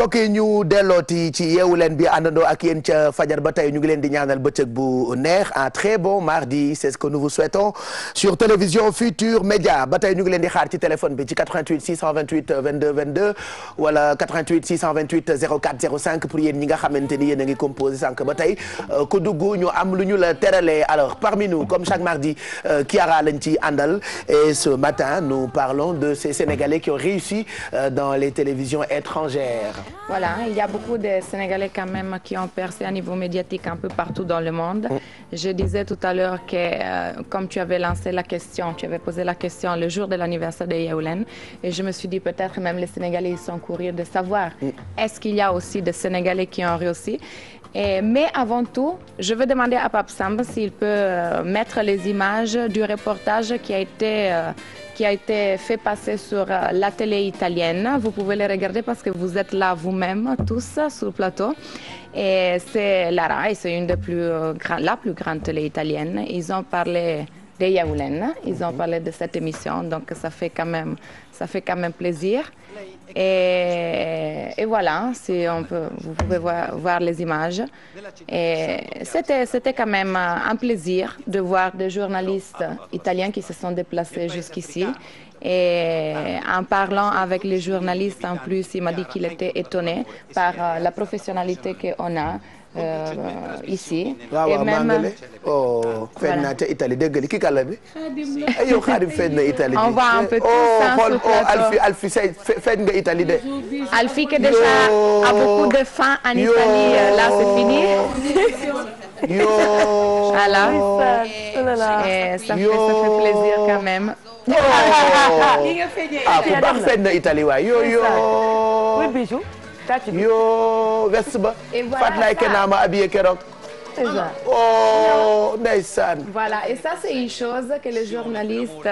mbokk yi ñu dellooti ci yeewu leen bi àndandoo ak yéen ca fajar ba tey ñu ngi leen di ñaanal bëccëg bu neex un très bon mardi c'est ce que nous vous souhaitons sur télévision Futur Média ba tey ñu ngi leen di xaar ci téléphone bi ci 88 628 22 22 wala 88 628 04 05 pour yéen ñi nga xamante ni yéen a ngi composé sànq ba tey ku dugg ñu am lu ñu la teralee. Alors parmi nous comme chaque mardi Kiara lañ ci àndal et ce matin nous parlons de ces Sénégalais qui ont réussi dans les télévisions étrangères. Voilà, il y a beaucoup de Sénégalais quand même qui ont percé à niveau médiatique un peu partout dans le monde. Je disais tout à l'heure que comme tu avais lancé la question, tu avais posé la question le jour de l'anniversaire de Yeewu et je me suis dit peut-être même les Sénégalais ils sont curieux de savoir est-ce qu'il y a aussi des Sénégalais qui ont réussi. Mais avant tout, je veux demander à Pape Samba s'il peut mettre les images du reportage qui a été fait passer sur la télé italienne. Vous pouvez les regarder parce que vous êtes là vous-même, tous, sur le plateau. Et c'est la RAI, c'est une des la plus grande télé italienne. Ils ont parlé de Yeewu Leen, ils ont parlé de cette émission, donc ça fait quand même plaisir. Et voilà, si on peut, vous pouvez voir les images. Et c'était quand même un plaisir de voir des journalistes italiens qui se sont déplacés jusqu'ici. Et en parlant avec les journalistes, en plus, il m'a dit qu'il était étonné par la professionnalité qu'on a. Ici. Et même voilà. Italie dégg ki kala bi yow Xaadim feeñ na Italie. On voit un peu tout ça sur le plateau. Alfi feeñ nga Italie de. Alfi qui déjà a beaucoup de fans en Italie, là c'est fini. Voilà. Et ça fait plaisir quand même. Ku baax feeñ na Italie waay Oui, bijou. Yo veste ba Fatlaye Kenama habillé keroog. Oh ndeysaan. Voilà, et ça c'est une chose que le journaliste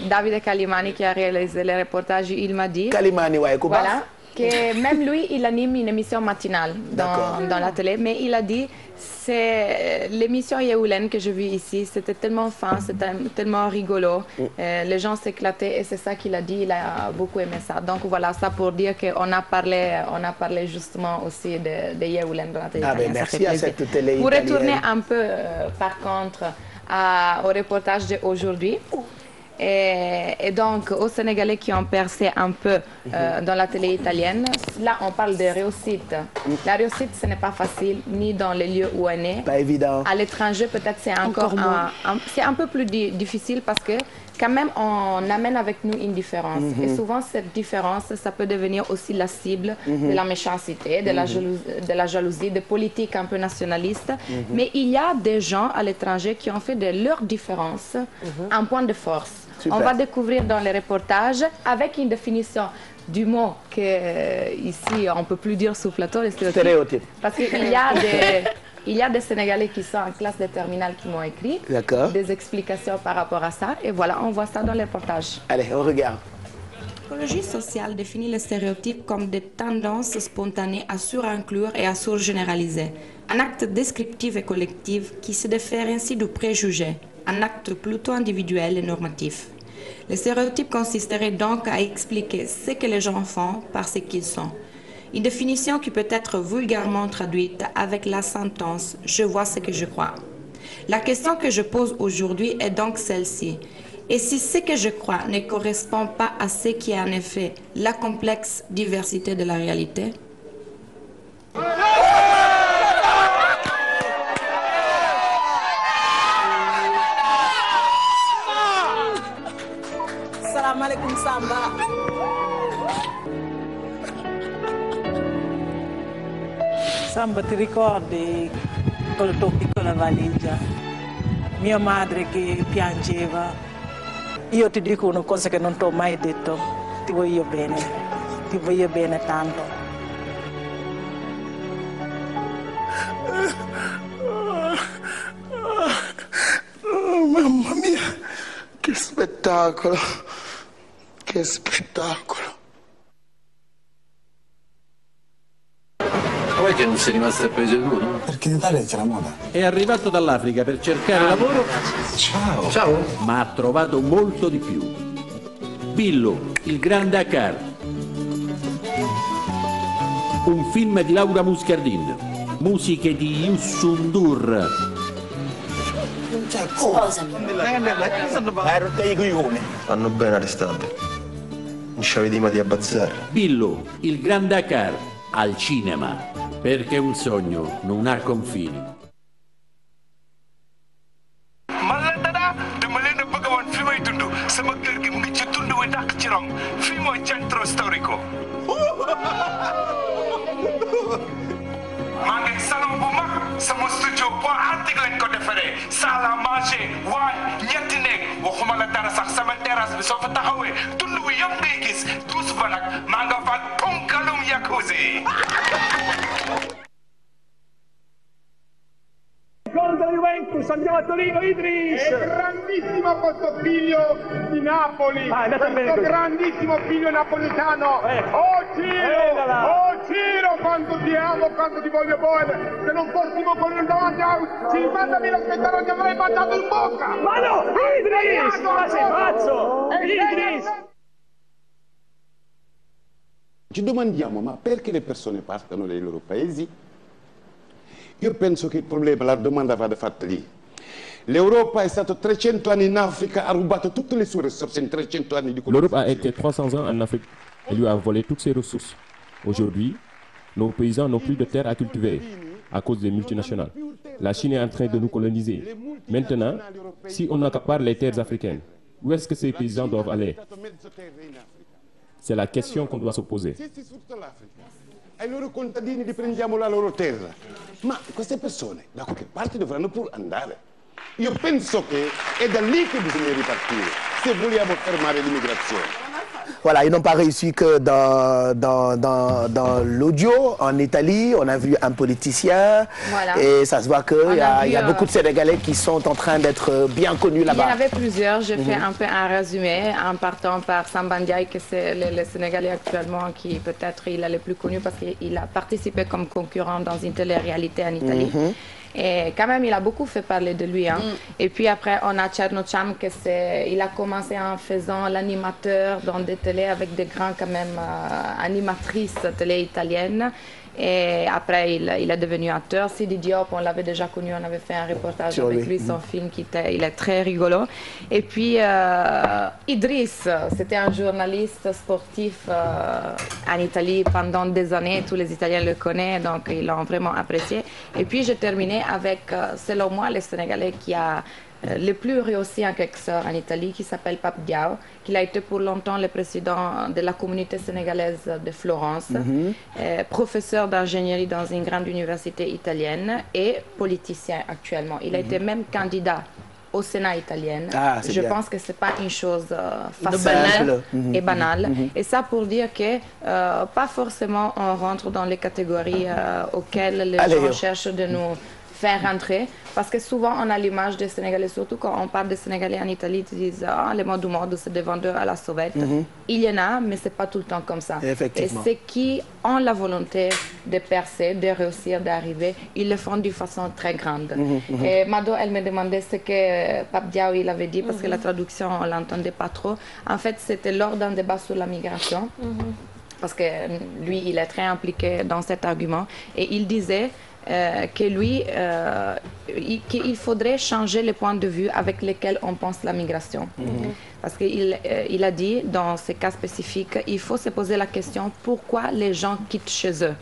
Davide Calimani qui a réalisé le reportage, il m'a dit. Calimani waaye ku baax. Voilà, que même lui il anime une émission matinale dans la télé, mais il a dit c'est l'émission Yeewu Leen que je vis ici, c'était tellement fin, c'était tellement rigolo, les gens s'éclataient et c'est ça qu'il a dit, il a beaucoup aimé ça. Donc voilà, ça pour dire qu'on a parlé justement aussi de Yeewu Leen dans la télé. Ah ben merci à cette télé italienne. Pour retourner un peu par contre au reportage d'aujourd'hui. Et donc, aux Sénégalais qui ont percé un peu dans la télé italienne, là, on parle de réussite. La réussite, ce n'est pas facile, ni dans les lieux où on est. Pas évident. À l'étranger, peut-être c'est encore c'est un peu plus difficile parce que quand même, on amène avec nous une différence. Et souvent, cette différence, ça peut devenir aussi la cible de la méchanceté, de la jalousie, de politiques un peu nationalistes. Mais il y a des gens à l'étranger qui ont fait de leur différence un point de force. Super. On va découvrir dans les reportages avec une définition du mot que ici on peut plus dire sur le plateau, les stéréotypes. Parce qu'il y a des Sénégalais qui sont en classe de terminale qui m'ont écrit des explications par rapport à ça. Et voilà, on voit ça dans les reportages. Allez, on regarde. La psychologie sociale définit les stéréotypes comme des tendances spontanées à surinclure et à surgénéraliser. Un acte descriptif et collectif qui se diffère ainsi du préjugé. Un acte plutôt individuel et normatif. Les stéréotypes consisteraient donc à expliquer ce que les gens font par ce qu'ils sont. Une définition qui peut être vulgairement traduite avec la sentence « je vois ce que je crois ». La question que je pose aujourd'hui est donc celle-ci. Et si ce que je crois ne correspond pas à ce qui est en effet la complexe diversité de la réalité? Assalamualaikum Samba. Samba, ti ricordi con la tua piccola valigia? Mia madre che piangeva. Io ti dico una cosa che non ti ho mai detto. Ti voglio bene tanto. Oh, mamma mia, che spettacolo. Che spettacolo. Poi che non sei rimasto appeso tu, no? Perché in Italia c'è la moda. È arrivato dall'Africa per cercare lavoro. Ciao. Ciao. Ma ha trovato molto di più. Billo, il grande Dakar. un film di Laura Muscardin, musiche di Youssou N'Dour. Sposami. Hanno ben arrestato. Non c'avevi di abbazzare. Billu, il Grand Dakar, al cinema, perché un sogno non ha confini. dama leen a bëgg woon fi may dund sama kër gi mu ngi ci tund wi dàq ci rong fii mooy centro storico maa ngi salon bu mag sama studio bois antique lañ ko defaree salle à manger waañ ñetti néeg waxuma la dara sax sama terrasse bi soo fa taxawee tund wi yëpp ngay gis douze ba nag maa nga fa ponkalum jacuzzi. Gol della Juventus, andiamo a Torino, Idris! È grandissimo questo figlio di Napoli, questo grandissimo figlio napolitano. Oh Ciro, quanto ti amo, quanto ti voglio bene. Se non fossimo con il davanti a 50.000 spettatori ti avrei mandato in bocca. Ma no, Idris! Ma sei pazzo! Idris! Ci domandiamo, ma perché le persone partono dai loro paesi? Io penso che il problema, la domanda vada fatta lì. L'Europa è stato 300 anni in Africa, ha rubato tutte le sue risorse in 300 anni di L'Europe a été 300 ans en Afrique et lui a volé toutes ses ressources. Aujourd'hui, nos paysans n'ont plus de terre à cultiver à cause des multinationales. La Chine est en train de nous coloniser. Maintenant, si on accapare les terres africaines, où est-ce que ces paysans doivent aller? C'est la question qu'on doit se poser. Ai loro contadini li prendiamo la loro terra. Ma queste persone da qualche parte dovranno pur andare. Io penso che è da lì che bisogna ripartire se vogliamo fermare l'immigrazione. Voilà, ils n'ont pas réussi que dans l'audio. En Italie, on a vu un politicien. Voilà. Et ça se voit qu'il y a beaucoup de Sénégalais qui sont en train d'être bien connus là-bas. Il y en avait plusieurs. J'ai fait un peu un résumé en partant par Samba Ndiaye, que c'est le Sénégalais actuellement qui peut-être il est le plus connu parce qu'il a participé comme concurrent dans une télé-réalité en Italie. Et quand même, il a beaucoup fait parler de lui. Hein. Et puis après, on a Thierno Cham, il a commencé en faisant l'animateur dans des télés avec des grands quand même animatrices télé italiennes. Et après, il est devenu acteur. Sidi Diop, on l'avait déjà connu, on avait fait un reportage avec lui, son film, il est très rigolo. Et puis, Idriss, c'était un journaliste sportif en Italie pendant des années. Tous les Italiens le connaissent, donc ils l'ont vraiment apprécié. Et puis, j'ai terminé avec, selon moi, le Sénégalais qui a le plus réussi en quelque sorte en Italie, qui s'appelle Pape Diaw, qui a été pour longtemps le président de la communauté sénégalaise de Florence, professeur d'ingénierie dans une grande université italienne et politicien actuellement. Il a été même candidat au Sénat italien. Je pense que ce n'est pas une chose facile et banale. Et ça pour dire que pas forcément on rentre dans les catégories auxquelles les gens cherchent de nous faire rentrer, parce que souvent on a l'image des Sénégalais, surtout quand on parle des Sénégalais en Italie, ils disent les mots du monde, c'est des vendeurs à la sauvette. Il y en a, mais c'est pas tout le temps comme ça. Et ceux qui ont la volonté de percer, de réussir, d'arriver, ils le font d'une façon très grande. Et Mado, elle me demandait ce que Pape Diaw il avait dit, parce que la traduction on l'entendait pas trop. En fait, c'était lors d'un débat sur la migration. Parce que lui, il est très impliqué dans cet argument. Et il disait que lui, qu'il faudrait changer les points de vue avec lesquels on pense la migration. Parce qu'il a dit, dans ces cas spécifiques, il faut se poser la question pourquoi les gens quittent chez eux.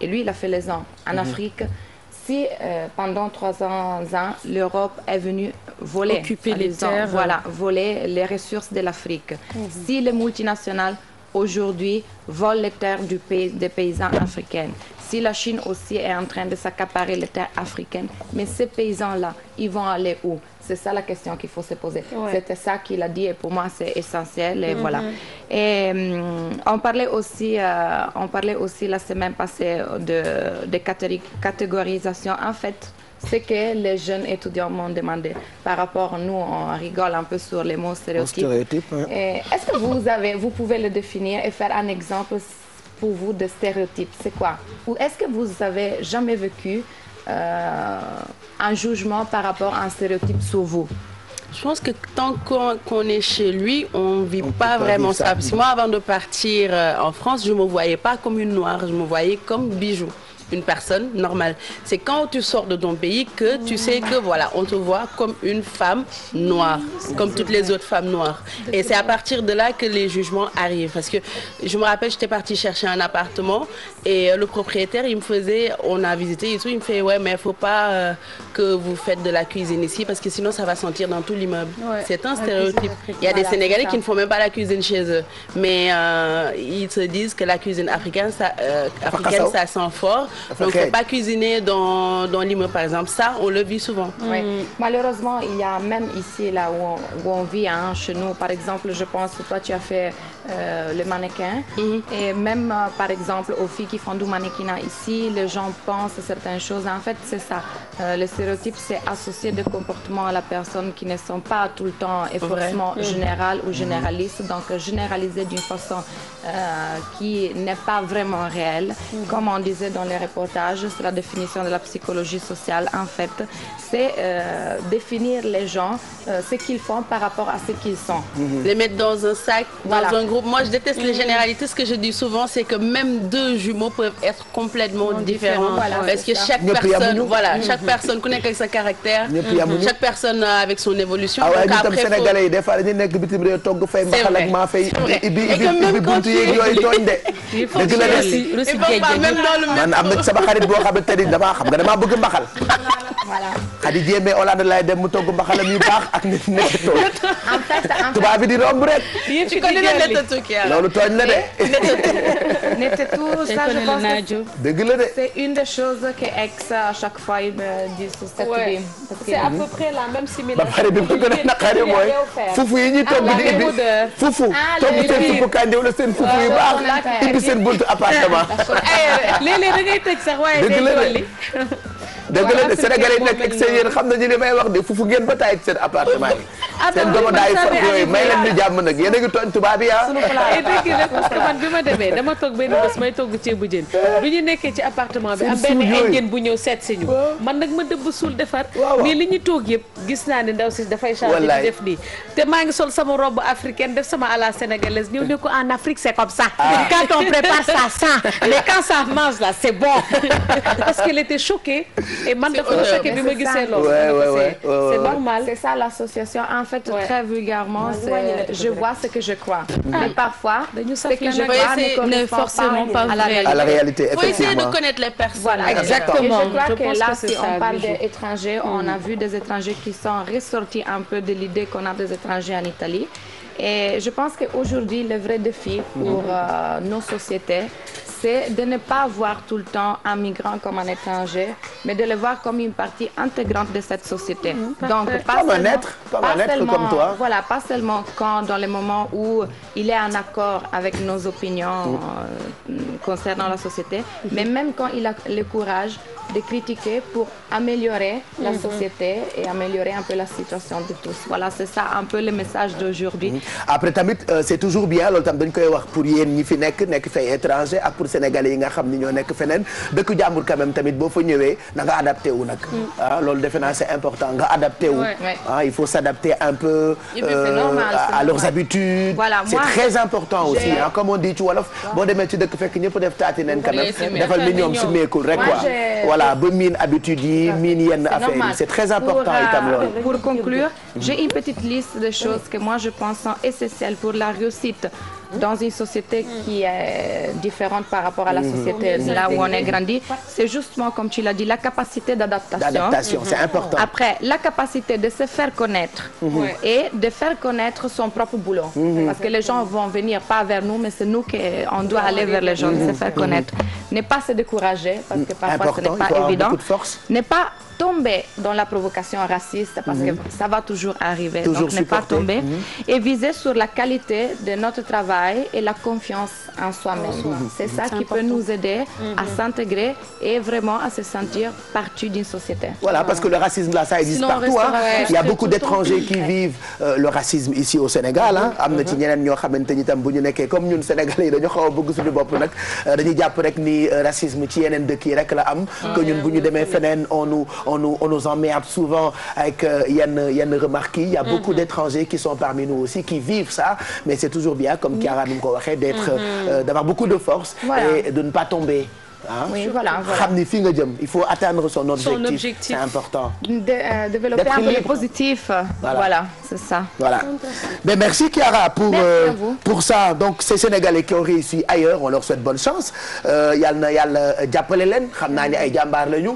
Et lui, il a fait les ans. En Afrique, si pendant 300 ans, l'Europe est venue voler, occuper les terres, voler les ressources de l'Afrique, si les multinationales aujourd'hui volent les terres des paysans africains, si la Chine aussi est en train de s'accaparer les terres africaines, mais ces paysans-là, ils vont aller où? C'est ça la question qu'il faut se poser. C'était ça qu'il a dit et pour moi c'est essentiel et voilà. Et on parlait aussi la semaine passée de catégorisation. En fait, c'est que les jeunes étudiants m'ont demandé par rapport à nous, on rigole un peu sur les mots stéréotypes. Est-ce que vous pouvez le définir et faire un exemple pour vous de stéréotype? C'est quoi? Ou est-ce que vous avez jamais vécu un jugement par rapport à un stéréotype sur vous? Je pense que tant qu'on est chez lui, on vit pas vraiment ça. Parce que moi, avant de partir en France, je me voyais pas comme une noire, je me voyais comme Bijou. Une personne normale. C'est quand tu sors de ton pays que tu sais que voilà, on te voit comme une femme noire, comme toutes les autres femmes noires. Et c'est à partir de là que les jugements arrivent. Parce que je me rappelle, j'étais partie chercher un appartement et le propriétaire, il me faisait, on a visité et tout, il me fait ouais, mais il faut pas que vous faites de la cuisine ici parce que sinon ça va sentir dans tout l'immeuble. Ouais. C'est un stéréotype. Il y a des Sénégalais qui ne font même pas la cuisine chez eux, mais ils se disent que la cuisine africaine, ça sent fort. Donc, faut pas cuisiner dans l'immeuble, par exemple. Ça, on le vit souvent. Oui. Malheureusement, il y a même ici, là où on vit, hein, chez nous, par exemple, je pense que toi, tu as fait le mannequin. Et même, par exemple, aux filles qui font du mannequinat ici, les gens pensent certaines choses. En fait, c'est ça. Le stéréotype, c'est associer des comportements à la personne qui ne sont pas tout le temps et forcément générales ou généralistes. Donc, généraliser d'une façon qui n'est pas vraiment réelle. Comme on disait dans les reportages, c'est la définition de la psychologie sociale. En fait, c'est définir les gens, ce qu'ils font par rapport à ce qu'ils sont. Les mettre dans un sac, dans un groupe. Moi, je déteste les généralités. Ce que je dis souvent, c'est que même deux jumeaux peuvent être complètement différents. Parce que chaque personne, voilà, chaque personne connaît avec sa caractère, chaque personne avec son évolution. Ah ouais, nous Sénégalais, des fois, nous sommes bitim réew togg fay mbaxal ak maa fay ibi buntu yeeg yooyu tooñ de. Dëgg la de. Même dans le man am na sama xarit boo xamante ni damaa xam nga damaa bëgg mbaxal. Voilà. Xadi jéemee Hollande lay dem mu togg mbaxalam yu baax ak nit nekk tooñ. En fait, tubaab bi di romb rek. Tu connais le nettetu loolu tooñ la de. Nettetu, ça je pense que dëgg la de. c'est une des choses que ex à chaque fois il me dit sur cette vie. C'est à peu près la même similarité. ba pare bi ko gën a naqari mooy fufu yi ñuy togg di ibbi fufu togg seen fufu kànja wala seen fufu yu baax ibbi seen buntu appartement. léeg-léeg da ngay tëj sax waaye day dolli. dëgg la de Sénégalais yi nekk extérieur xam nañu li may wax de fufu ngeen ba taay seen appartement yi. seen domodaay fort yooyu may leen ñu jàmm nag yéen a ngi tooñ tubaab yi ah. dëgg la parce que man bi ma demee dama toog benn bés may togg ceebu jën bi ñu nekkee ci appartement bi am benn indien bu ñëw seet si ñu man nag ma dëbb suul defar mais li ñu toog yëpp gis naa ne ndaw si dafay changer di def nii te maa ngi sol sama robe africaine def sama à la sénégalaise ñëw ne ko en Afrique c'est comme ça quand on prépare ça sent mais quand ça mange là c'est bon parce qu'elle était choquée et man dafa choquée bi ma gisee loolu c'est normal. C'est ça l'association en fait très vulgairement je vois ce que je crois mais parfois ce que je vois ne forcément pas à la réalité. Il faut essayer de connaître les personnes. Voilà, exactement. Et je crois que là, si on parle des étrangers, on a vu des étrangers qui sont ressortis un peu de l'idée qu'on a des étrangers en Italie. Et je pense qu'aujourd'hui, le vrai défi pour nos sociétés, c'est de ne pas voir tout le temps un migrant comme un étranger, mais de le voir comme une partie intégrante de cette société. Donc, pas comme un être comme toi. Voilà, pas seulement quand, dans les moments où il est en accord avec nos opinions concernant la société, mais même quand il a le courage de critiquer pour améliorer la société et améliorer un peu la situation de tous. Voilà, c'est ça un peu le message d'aujourd'hui. Après tamit c'est toujours bien loolu tam dañ koy wax pour yéen ñi fi nekk fay étranger ak pour sénégalais yi nga xam ni ñoo nekk feneen dëkk jàmbur quand même tamit boo fa ñëwee na nga adapté wu nag. ah loolu defe naa c'est important nga adapté wu. ah il faut s'adapter un peu à leurs habitudes. Voilà, c'est très important aussi ah comme on dit ci wolof boo demee ci dëkk fekk ñëpp def taati neen quand même defal ni ñoom su meekul rek quoi. Voilà ba miin habitude yi miin yenn affaires yi c'est très important itam loolu. Pour conclure, j'ai une petite liste de choses que moi je pense sont essentielles pour la réussite dans une société qui est différente par rapport à la société là où on est grandi. C'est justement comme tu l'as dit, la capacité d'adaptation. C'est important. Après, la capacité de se faire connaître et de faire connaître son propre boulot. Parce que les gens vont venir pas vers nous, mais c'est nous qu'on doit aller vers les gens, se faire connaître. Ne pas se décourager, parce que parfois ce n'est pas évident. Ne pas tomber dans la provocation raciste, parce que ça va toujours arriver. Donc ne pas tomber et viser sur la qualité de notre travail et la confiance en soi-même. C'est ça qui peut nous aider à s'intégrer et vraiment à se sentir partie d'une société. Voilà, parce que le racisme là, ça existe partout. Il y a beaucoup d'étrangers qui vivent le racisme ici au Sénégal. am na ci ñeneen ñoo xamante ni tam bu ñu nekkee comme ñun Sénégalais yi dañu xaw a bëgg suñu bopp nag dañuy jàpp rek ni racisme ci yeneen dëkk yi rek la am. que ñun bu ñu demee feneen on nous emmerde souvent avec yenn remarques yi. Il y a beaucoup d'étrangers qui sont parmi nous aussi qui vivent ça, mais c'est toujours bien comme Chiara nu mu ko waxee d'être d'avoir beaucoup de force et de ne pas tomber. Ah. Oui, voilà. xam ni fii nga jëm il faut atteindre son objectif. C'est important. Développer un peu le positif. Voilà, c'est ça. Voilà. Mais merci Chiara pour ça. Donc ces Sénégalais qui ont réussi ailleurs, on leur souhaite bonne chance. Yal na Yàlla jàppale leen xam naa ni ay jàmbaar lañu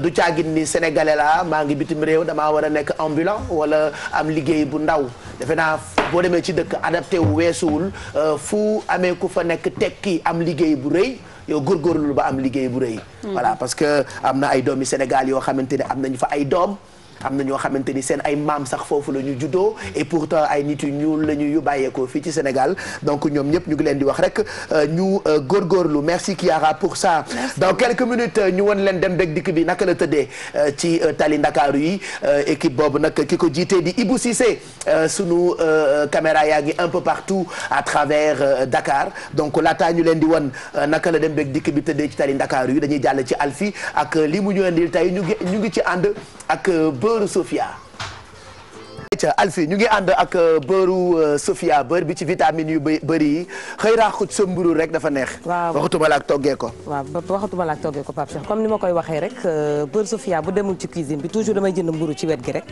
du caagin ni Sénégalais la maa ngi bitim réew damaa war a nekk ambulant wala am liggéey bu ndaw defe naa boo demee ci dëkk adapté wu weesuwul fu amee ku fa nekk tekki am liggéey bu rëy. yow góorgóorlu ba am liggéey bu rëy. voilà parce que am na ay doomi Sénégal yoo xamante ne am nañu fa ay doom. am na ñoo xamante ni seen ay maam sax foofu la ñu juddoo et pourtant ay nit yu ñuul la ñu bàyyeekoo fii ci Sénégal donc ñoom ñëpp ñu ngi leen di wax rek ñu góorgóorlu merci Chiara pour ça. Merci. Dans quelques minutes ñu won leen dem beeg dikk bi naka la tëddee ci tali Ndakaaru yi équipe boobu nag ki ko jiitee di Ibou Cissé sunu caméra yaa ngi un peu partout à travers Dakar donc laataa ñu leen di won naka la dem beeg dikk bi tëddee ci tali Ndakaaru yi dañuy jàll ci Alfi ak li mu ñu indil tey ñu ngi ci ànd ak beurre Sofia. Alfi ñu ngi ànd ak beurre Sofia beurre bi ci vitamine yu bëri yi xëy raaxut sa mburu rek dafa neex. waaw waxatuma la ak toggee ko. waaw waxatuma la ak toggee ko Pape Cheikh comme ni ma koy waxee rek beurre Sofia bu demul ci cuisine bi toujours damay jënd mburu ci wet gi rek.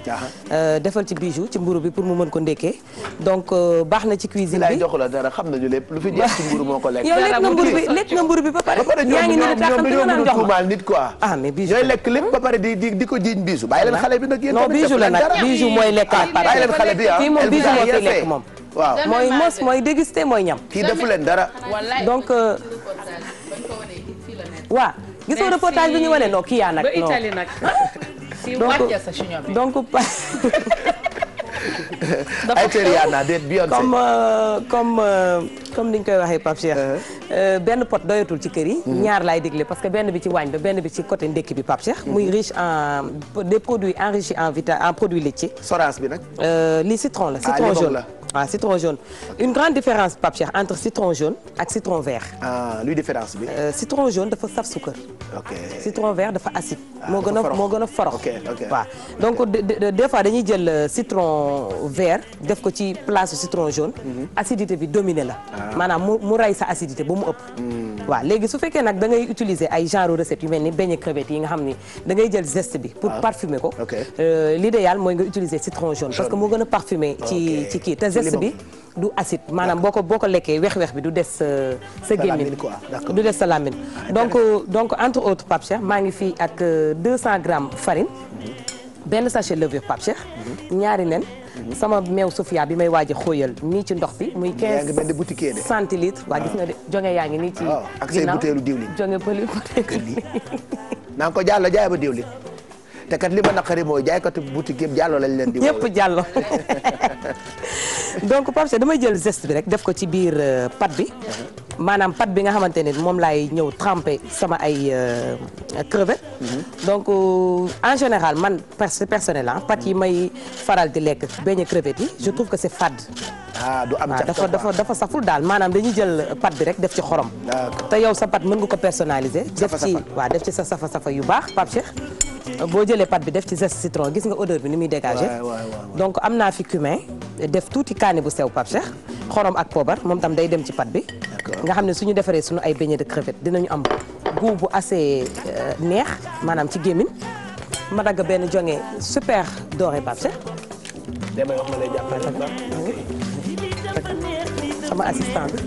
defal ci bijou ci mburu bi pour mu mën ko ndékkee donc baax na ci cuisine bi. lay jox la dara xam nañu lépp lu fi jeex ci mburu moo ko lekk. yow lekk nga mburu bi ba pare. yaa ngi nii taxam dañoo mën a tuumaal nit quoi. ah mais bijou ñooy lekk lépp ba pare di ko jiiñ bijou bàyyi leen xale bi nag yéen. non bijou la nag bijou mooy lekk bàyyi leen xale bi fii moom bijou moo koy lekk moom. waaw mooy mos mooy déguster mooy ñam. kii defu leen dara. donc waaw gis nga reportage bi ñu wane non kii yaa nag. ba Italie nag. donc comme ni ñu koy waxee Pape Cheikh benn pot doyatul ci kër yi. ñaar laay dégle parce que benn bi ci waañ ba benn bi ci côté ndekki bi Pape Cheikh. muy riche en des produits enrichis en produits laitiers. Sorance bi nag. lii citron la citron jaune. waaw citron jaune une grande différence Pape Cheikh entre citron jaune ak citron vert. luy différence bi. citron jaune dafa saf suukar. ok citron vert dafa acide. moo gën a forox. ok waaw donc des fois dañuy jël citron vert def ko ci place citron jaune. acidité bi dominé la. maanaam mu rey sa acidité ba mu ëpp. waaw léegi su fekkee nag da ngay utiliser ay genre recette yu mel ni beignet crevette yi nga xam ni da ngay jël zeste bi. pour parfumer ko. l'idéal mooy nga utiliser citron jaune. parce que moo gën a parfumer ci kii te zeste bi du acide maanaam boo ko lekkee weex bi du des sa gémmiñ du des sa lamine donc entre autres Pape Cheikh maa ngi fii ak 200 grammes farine benn sachet levure Pape Cheikh ñaari nen sama meew Sofia bi may waaj a xóoyal nii ci ndox bi muy 15 centilitres waa gis nga de jonge yaa ngi nii ci ak say butéelu diwlin jonge pëli naa ko jàll jaay ba diwlin te kat li ma naqari mooy jaaykatu boutique yëpp jàllo lañ leen di yëpp jàllo donc Pape Cheikh damay jël zeste bi rek def ko ci biir pâte bi maanaam pâte bi nga xamante ne moom laay ñëw tremper sama ay crevettes. donc en général man personnel pâte yi may faral di lekk beignet crevettes yi je trouve que c'est fade. du am dafa saful daal maanaam dañuy jël pâte bi rek def ci xorom. te yow sa pâte mën nga ko personnaliser. def ci sa safa yu baax Pape Cheikh. boo jëlee pâte bi def ci zeste citron gis nga odeur bi ni muy dégager. donc am naa fi cumin def tuuti kaani bu sew Pape Cheikh xorom ak poobar moom tam day dem ci pâte bi. nga xam ne suñu defaree suñu ay beignets de crevettes dinañu am goût bu assez neex maanaam ci gémmiñ ma dagg benn jonge super doré Pape Cheikh. damay wax ma lay jàppale sama assistant bi.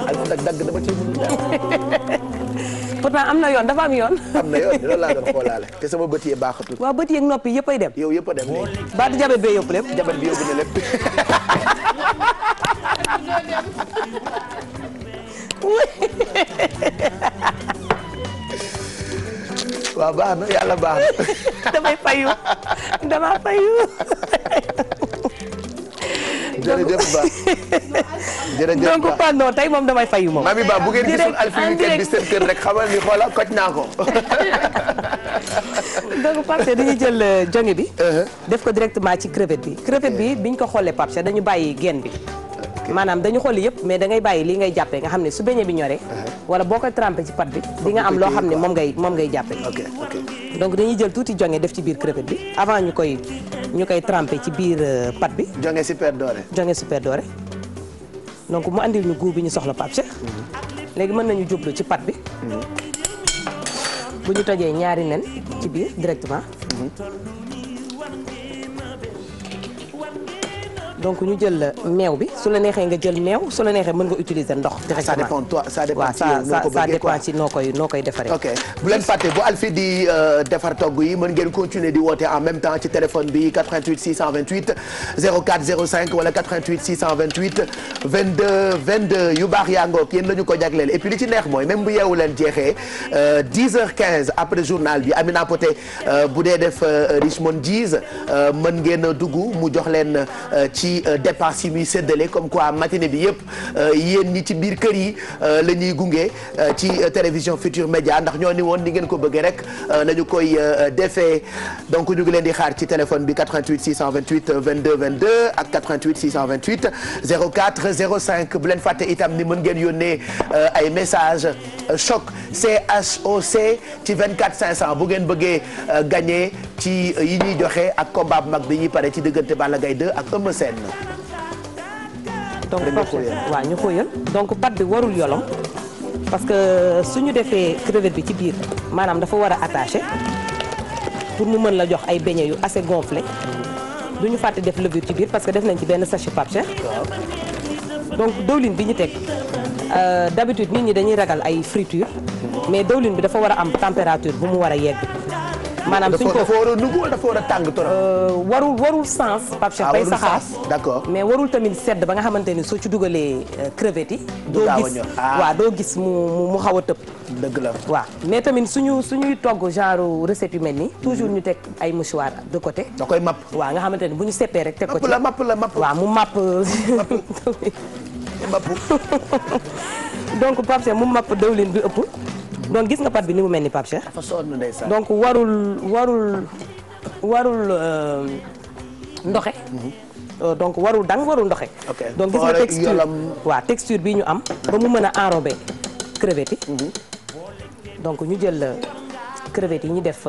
Alfa dagg dama ci mën pourtant am na yoon dafa am yoon. am na yoon loolu laa doon xoolaale te sama bët yi baaxatul. waaw bët yeeg noppi yëpp ay dem. yow yëpp a dem léegi. baatu jabet bee yóbbu lépp. jabet bi yóbbu na lépp. waaw baax na yàlla baax na. damay fayu dama fayu. jërëjëf Ba jërëjëf Ba donc pardon tey moom damay fayu moom. Mami Ba bu ngeen gisul Alfi weekend bi seen kër rek xamal ni xoola koj naa ko. donc Pape Cheikh dañuy jël jonge bi. def ko directement ci crevette bi. crevette bi biñ ko xoolee Pape Cheikh dañu bàyyi genn bi. maanaam dañu xolli yëpp mais da ngay bàyyi lii ngay jàppee nga xam ne su beñe bi ñoree wala boo koy trempé ci pat bi di nga am loo xam ne moom ngay jàppee donc dañuy jël tuuti jonge def ci biir crevette bi avant ñu koy trempé ci biir pat bi jonge super doré donc mu andil ñu goût bi ñu soxla Pape Cheikh léegi mën nañu jublu ci pat bi bu ñu tojee ñaari nen ci biir directement donc ñu jël meew bi su la neexee nga jël meew su la neexee mën nga utiliser ndox directement ça dépend ci noo koy defaree. ok bu leen fàtte bu Alphie di defar togg yi mën ngeen continuer di woote en même temps ci téléphone bi 88 628 04 05 wala 88 628 22 22 yu baax yaa ngoog yéen la ñu ko jagleel et puis li ci neex mooy même bu yeewu leen jeexee 10h15 après journal bi Amina Poté bu dee def Richmond Gis mën ngeen a dugg mu jox leen ci dépense yi muy séddale comme quoi matinée bi yëpp yéen ñi ci biir kër yi la ñuy gunge ci télévision Futur Média ndax ñoo ni woon ni ngeen ko bëggee rek nañu koy defee donc ñu ngi leen di xaar ci téléphone bi 88 628 22 22 ak 88 628 04 05 bu leen fàtte itam ni mën ngeen yónnee ay message choc CHOC ci 24 500 bu ngeen bëggee gagné ci yi ñuy joxe ak combat bu mag bi ñuy pare ci diggante Balla Gaye 2 ak Eumeu Sène. donc waaw ñu xóoyal donc pat bi warul yolom parce que suñu defee crevette bi ci biir maanaam dafa war a attaché pour mu mën la jox ay beignets yu assez gonflé du ñu fàtte def levure ci biir parce que def nañ ci benn sachet Pape Cheikh donc dëwlin bi ñu teg d'habitude nit ñi dañuy ragal ay friture mais dëwlin bi dafa war a am température bu mu war a yegg maanaam suñ ko dafa war a nugg wala dafa war a tàng trop. warul sens Pape Cheikh bay saxaar d'accord mais warul tamit sedd ba nga xamante ni soo ci dugalee crevettes yi doo gis mu xaw a tëb dëgg la waaw mais tamit suñuy togg genre recette yu mel nii toujours ñu teg ay mouchoir de côté da koy mapp waaw nga xamante ni bu ñu seppee rek teg ko ci mapp la waaw mu mapp donc Pape Cheikh mu mapp dëwlin bi ëpp donc gis nga pat bi ni mu mel ni Pape Cheikh. dafa sonn ndeysaan. donc warul ndoxe. donc warul dang warul ndoxe. donc gis nga texture waaw texture bi ñu am ba mu mën a enrober crevettes yi. donc ñu jël crevettes yi ñu def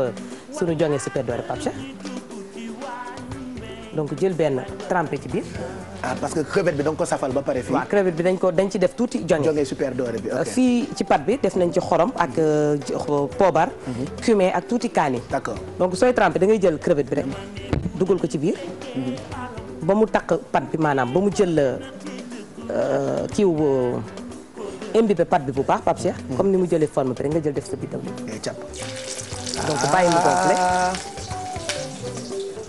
suñu jonge super doré Pape Cheikh donc jël benn trempé ci biir. parce que crevette bi da nga ko safal ba pare fii. waaw crevette bi dañ ci def tuuti jonge super doré bi. fii ci pat bi def nañ ci xorom ak poobar. fumé ak tuuti kaani. d'accord donc sooy trempé da ngay jël crevette bi rek dugal ko ci biir. ba mu takk pat bi maanaam ba mu jël kiiw imbibé pat bi bu baax Pape Cheikh. comme ni mu jëlee forme bi rek nga jël def sa bidon bi. ngay càpp. donc bàyyi mu gonflé.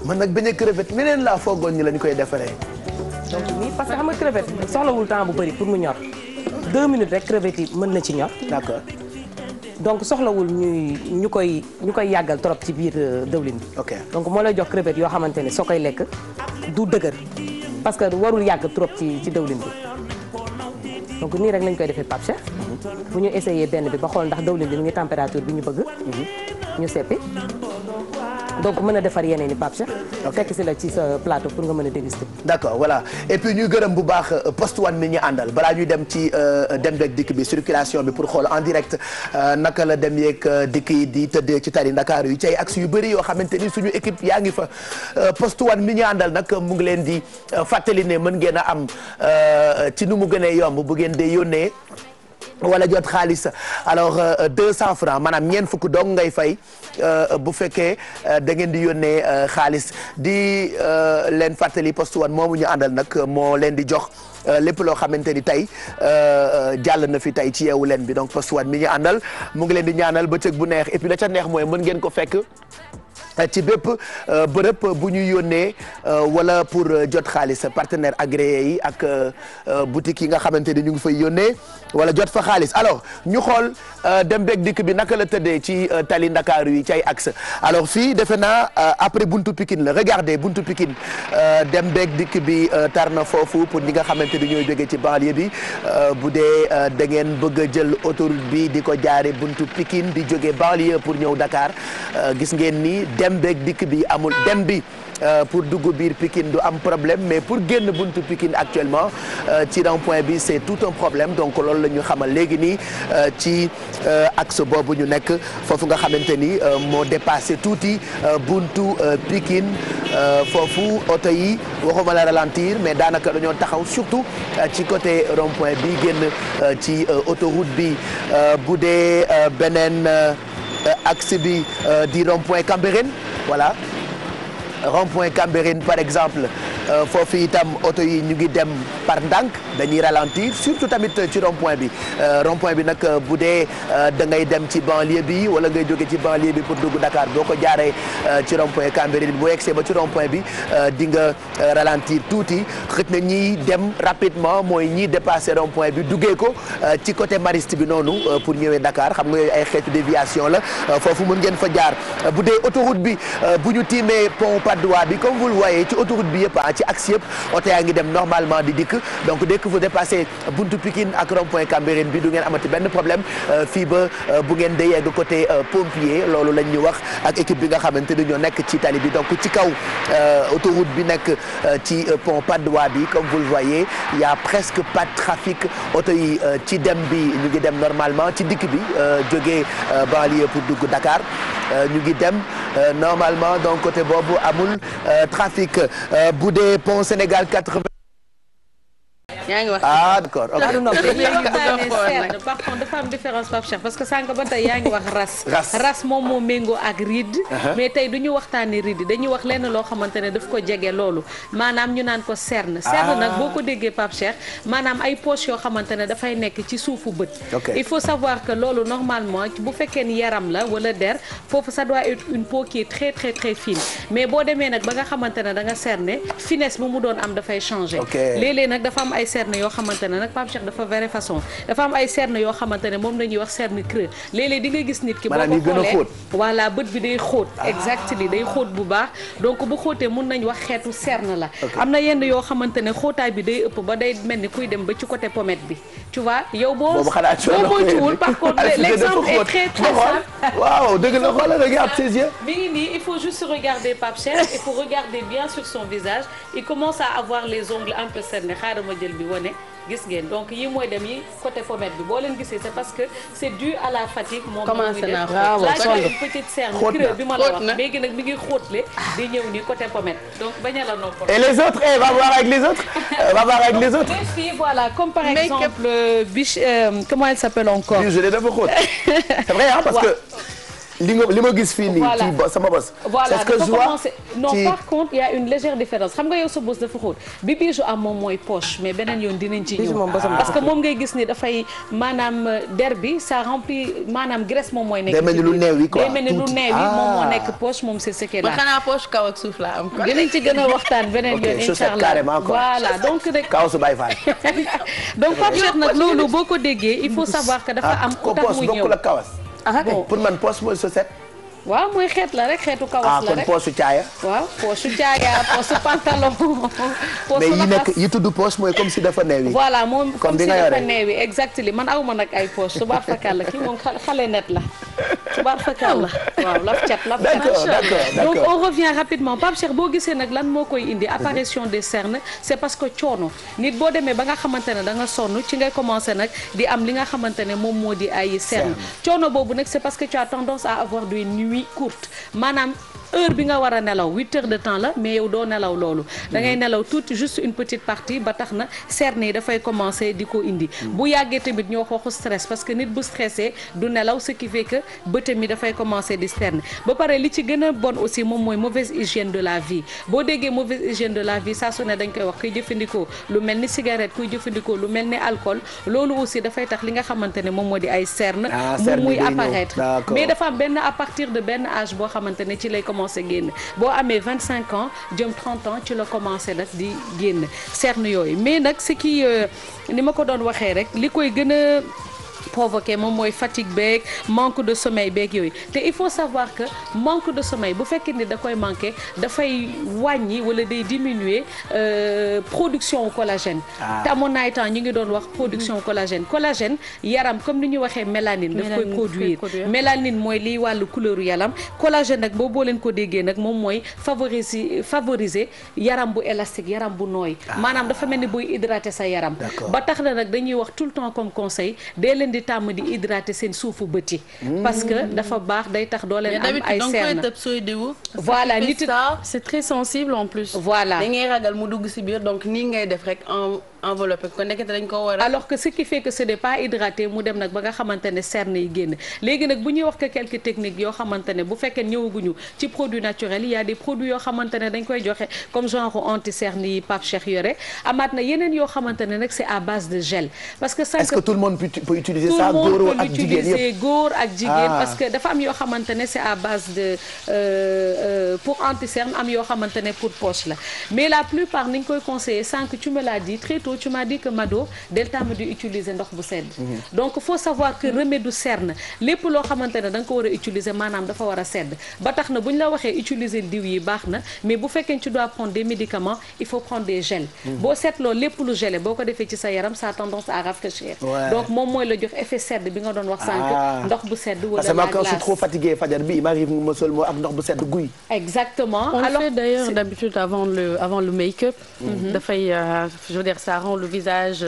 man nag beñe crevette meneen laa foogoon ñu la ñu koy defaree. donc nii parce que xam nga crevette soxlawul temps bu bëri pour mu ñor 2 minutes rek crevette yi mën na ci ñor. d'accord donc soxlawul ñu koy yàggal trop ci biir dëwlin bi. ok donc moo lay jox crevette yoo xamante ne soo koy lekk du dëgër parce que warul yàgg trop ci dëwlin bi donc nii rek lañ koy defee Pape Cheikh. bu ñu essayé benn bi ba xool ndax dëwlin bi mu ngi température bi ñu bëgg. ñu seppi. donc mën a defar yeneen i Pape Cheikh. fekk si la ci sa plateau pour nga mën a déguster. d'accord voilà et puis ñuy gërëm bu baax Post One mi ñu àndal balaa ñuy dem ci dem beeg dikk bi circulation bi pour xool en direct naka la dem yeeg dikk yi di tëddee ci tali Ndakaaru yi ci ay axe yu bëri yoo xamante ni suñu équipe yaa ngi fa Post One mi ñu àndal nag mu ngi leen di fàttali ne mën ngeen a am ci nu mu gënee yomb bu ngeen dee yónnee. wala jot xaalis alors 200 francs maanaam ñeent fukk dong ngay fay bu fekkee da ngeen di yónnee xaalis di leen fàttali Post One moomu ñu àndal nag moo leen di jox lépp loo xamante ni tey jàll na fi tey ci yeewu leen bi donc Post One mi ñu àndal mu ngi leen di ñaanal bëccëg bu neex et puis la ca neex mooy mën ngeen ko fekk ci bépp bërëb bu ñu yónnee wala pour jot xaalis partenaire agréé yi ak boutique yi nga xamante ni ñu ngi fay yónnee wala jot fa xaalis alors ñu xool dem beeg dikk bi naka la tëddee ci tali Ndakaaru yi ci ay axe alors fii defe naa après buntu Pikine la regardez buntu Pikine dem beeg dikk bi tar na foofu pour ñi nga xamante ni ñooy jógee ci banlieue bi bu dee da ngeen bëgg a jël autoroute bi di ko jaare buntu Pikine di jógee banlieue pour ñëw Dakar gis ngeen ni dem beeg dikk bi amul dem bi pour dugg biir Pikine du am problème mais pour génn buntu Pikine actuellement ci rond-point bi c'est tout un problème donc loolu la ñu xamal léegi nii ci axe boobu ñu nekk foofu nga xamante ni moo dépassé tuuti buntu Pikine foofu oto yi waxuma la ralentir mais daanaka dañoo taxaw surtout ci côté rond-point bi génn ci autoroute bi bu dee beneen axe bi di rond-point Cambérène voilà rond-point Cambérène par exemple foofu itam oto yi ñu ngi dem par ndànk dañuy ralentir surtout tamit ci rond-point bi nag bu dee da ngay dem ci banlieue bi wala ngay jóge ci banlieue bi pour dugg Dakar boo ko jaaree ci rond-point Cambérène bi boo yegsee ba ci rond-point bi di nga ralentir tuuti xëj na ñiy dem rapidement mooy ñiy dépasser rond-point bi duggee ko ci côté mariste bi noonu pour ñëwee Dakar xam nga yooyu ay xeetu déviation la foofu mën ngeen fa jaar bu dee autoroute bi bu ñu tiimee pont Patte d'Oie bi comme vous le voyez ci autoroute bi yëpp ci axe yëpp oto yaa ngi dem normalement di dikk donc dès que vous dépassez buntu Pikine ak rond-point Cambérène bi du ngeen amati benn problème fii ba bu ngeen de yegg côté pompier loolu lañ ñu wax ak équipe bi nga xamante ni ñoo nekk ci tali bi donc ci kaw autoroute bi nekk ci pont Patte d'Oie bi comme vous le voyez il y a presque pas de trafic oto yi ci dem bi ñu ngi dem normalement ci dikk bi jógee banlieue pour dugg Dakar ñu ngi dem normalement donc côté boobu amul trafic bu dee pont Sénégal 80. yaa ngi wax d'accord ok. par contre dafa am différence Pape Cheikh parce que sànq ba tey yaa ngi wax ras moom moo méngoo ak riid mais tey du ñu waxtaanee riid dañuy wax lenn loo xamante ne daf ko jege loolu maanaam ñu naan ko cerne nag boo ko déggee Pape Cheikh maanaam ay poches yoo xamante ne dafay nekk ci suufu bët il faut savoir que loolu normalement bu fekkee ni yaram la wala der foofu ça doit être une peau qui est très très très fine mais boo demee nag ba nga xamante ne da nga cerner finesse bu mu doon am dafay changer léeg-léeg nag dafa am ay cerne yoo xamante ne nag Pape Cheikh dafa vrai façon dafa am ay cerne yoo xamante ne moom la ñuy wax cerne creux léeg-léeg di nga gis nit ki boo ko xoolee voilà bët bi day xóot exactement day xóot bu baax donc bu xóotee mun nañ wax xeetu cerne la am na yenn yoo xamante ne xóotaay bi day ëpp ba day mel ni kuy dem ba ci côté pommette bi tu vois yow boo moytuwul par contre l'exemple est très très simple waaw dëgg la xoolal regarde ses yeux mi ngi nii il faut juste regarder Pape Cheikh il faut regarder bien sur son visage il commence à avoir les ongles un peu cernés xaaral ma jël bi wane gis ngeen donc yi mooy dem yi côté pommette bi boo leen gisee c'est parce que c'est dû à la fatigue moom commencé naa là une petite cerne creux bi ma la wax léegi nag mi ngi xóotle di ñëw nii côté pommette donc bañ a la noppal et les autres va voir avec les autres va voir avec les autres les filles voilà comme par exemple biche comment elle s'appelle encore je l'ai dafa xóot c'est vrai parce que li ma gis fii nii ci sama bos. voilà c'est ce que je vois non par contre il y a une légère différence xam nga yow sa bos dafa xóot bi bijou am moom mooy poche mais beneen yoon dinañ ci ñëw parce que moom ngay gis ni dafay maanaam der bi ça remplit maanaam graisse moom mooy nekk day mel ni lu neew yi quoi day mel ni lu neew yi moom moo nekk poche moom c'est ce qui est là. ba xanaa poche kaw ak suuf la am. dinañ ci gën a waxtaan beneen yoon inchallah voilà donc rek kaw su bay faay. donc Pape Cheikh nag loolu boo ko déggee il faut savoir que dafa am ku tax muy ñëw bokkul ak kawas pour man poche mooy chaussette. waaw mooy xeet la rek xeetu kawas la rek kon poche caaya. waaw poche caaya poche pantalon. mais yi nekk yi tudd poche mooy comme si dafa neewi. voilà moom comme si dafa neewi exactement man aw ma nag ay poche subaar fakal la kii moom xale net la subaar fakal la waaw laf cat laf cat. d'accord donc on revient rapidement Pape Cheikh boo gisee nag lan moo koy indi apparition des cernes c'est parce que coono nit boo demee ba nga xamante ne da nga sonn ci ngay commencer nag di am li nga xamante ne moom moo di ay cernes coono boobu nag c'est parce que tu as tendance à avoir des nuits courte maanaam heure bi nga war a nelaw 8 heures de temps la mais yow doo nelaw loolu da ngay nelaw tuuti juste une petite partie ba tax na cernes yi dafay commencer di ko indi bu yàggee tamit ñoo xooxu stress parce que nit bu stressé du nelaw ce qui fait que bëtam yi dafay commencer di cerne ba pare li ci gën a bon aussi moom mooy mauvaise hygiène de la vie boo déggee mauvaise hygiène de la vie saa su ne dañ koy wax kuy jëfandikoo lu mel ni cigarette kuy jëfandikoo lu mel ni alcool loolu aussi dafay tax li nga xamante ne moom moo di ay cerne moom muy apparaître mais dafa am benn à partir de benn âge boo xamante ne ci lay commencé génn boo amee 25 ans jëm 30 ans ci la commencé nag di génn cerne yooyu mais nag ce qui ni ma ko doon waxee rek li koy gën a provoqué moom mooy fatigue beeg manque de sommeil beeg yooyu te il faut savoir que manque de sommeil bu fekkee ni da koy manqué dafay wàññi wala day diminuer production collagène te amoon na ay temps ñu ngi doon wax production collagène yaram comme ni ñu waxee mélanine daf koy produire mélanine mooy liy wàllu couleur yaram collagène nag boo leen ko déggee nag moom mooy favoriser yaram bu élastique yaram bu nooy maanaam dafa mel ni buy hydrater sa yaram ba tax na nag dañuy wax tout le temps comme conseil dee leen di tàmm di hydrater seen suufu bët yi parce que dafa baax day tax doo leen am ay cernes voilà nit c'est très sensible en plus voilà da ngay ragal mu dugg ci biir donc nii ngay def rek enveloppé ko nekkete dañ ko war a alors que ce qui fait que ce n'est pas hydraté mu dem nag ba nga xamante ne cernes yi génn léegi nag bu ñuy wax que quelques techniques yoo xamante ne bu fekkee ñëwaguñu ci produits naturels yi y a des produits yoo xamante ne dañ koy joxe comme genre anti cernes yi Pape Cheikh yore amaat na yeneen yoo xamante ne nag c'est à base de gel parce que est-ce que tout le monde peut utiliser ça góor ak jigéen yëpp góor ak jigéen parce que dafa am yoo xamante ne c'est à base de pour anti cerne am yoo xamante ne pour poche la mais la plupart ni ñu koy conseiller sans que tu me l'as dit très tôt tu m'as dit que Mado del tàmm di utiliser ndox bu sedd donc faut savoir que remède du cerne lépp loo xamante ne da nga ko war a utiliser maanaam dafa war a sedd ba tax na bu ñu la waxee utiliser diw yi baax na mais bu fekkee tu dois prendre des médicaments il faut prendre des gels boo seetloo lépp lu gelé boo ko defee ci sa yaram ça a tendance à rafraîchir donc moom mooy la jox effet sedd bi nga doon wax sànq ndox bu sedd wala la glace parce que quand je suis trop fatigué fajar bi il m'arrive ma sol moo ak ndox bu sedd guy exactement on fait d'ailleurs d'habitude avant le make-up dafay je veux dire ça rend le visage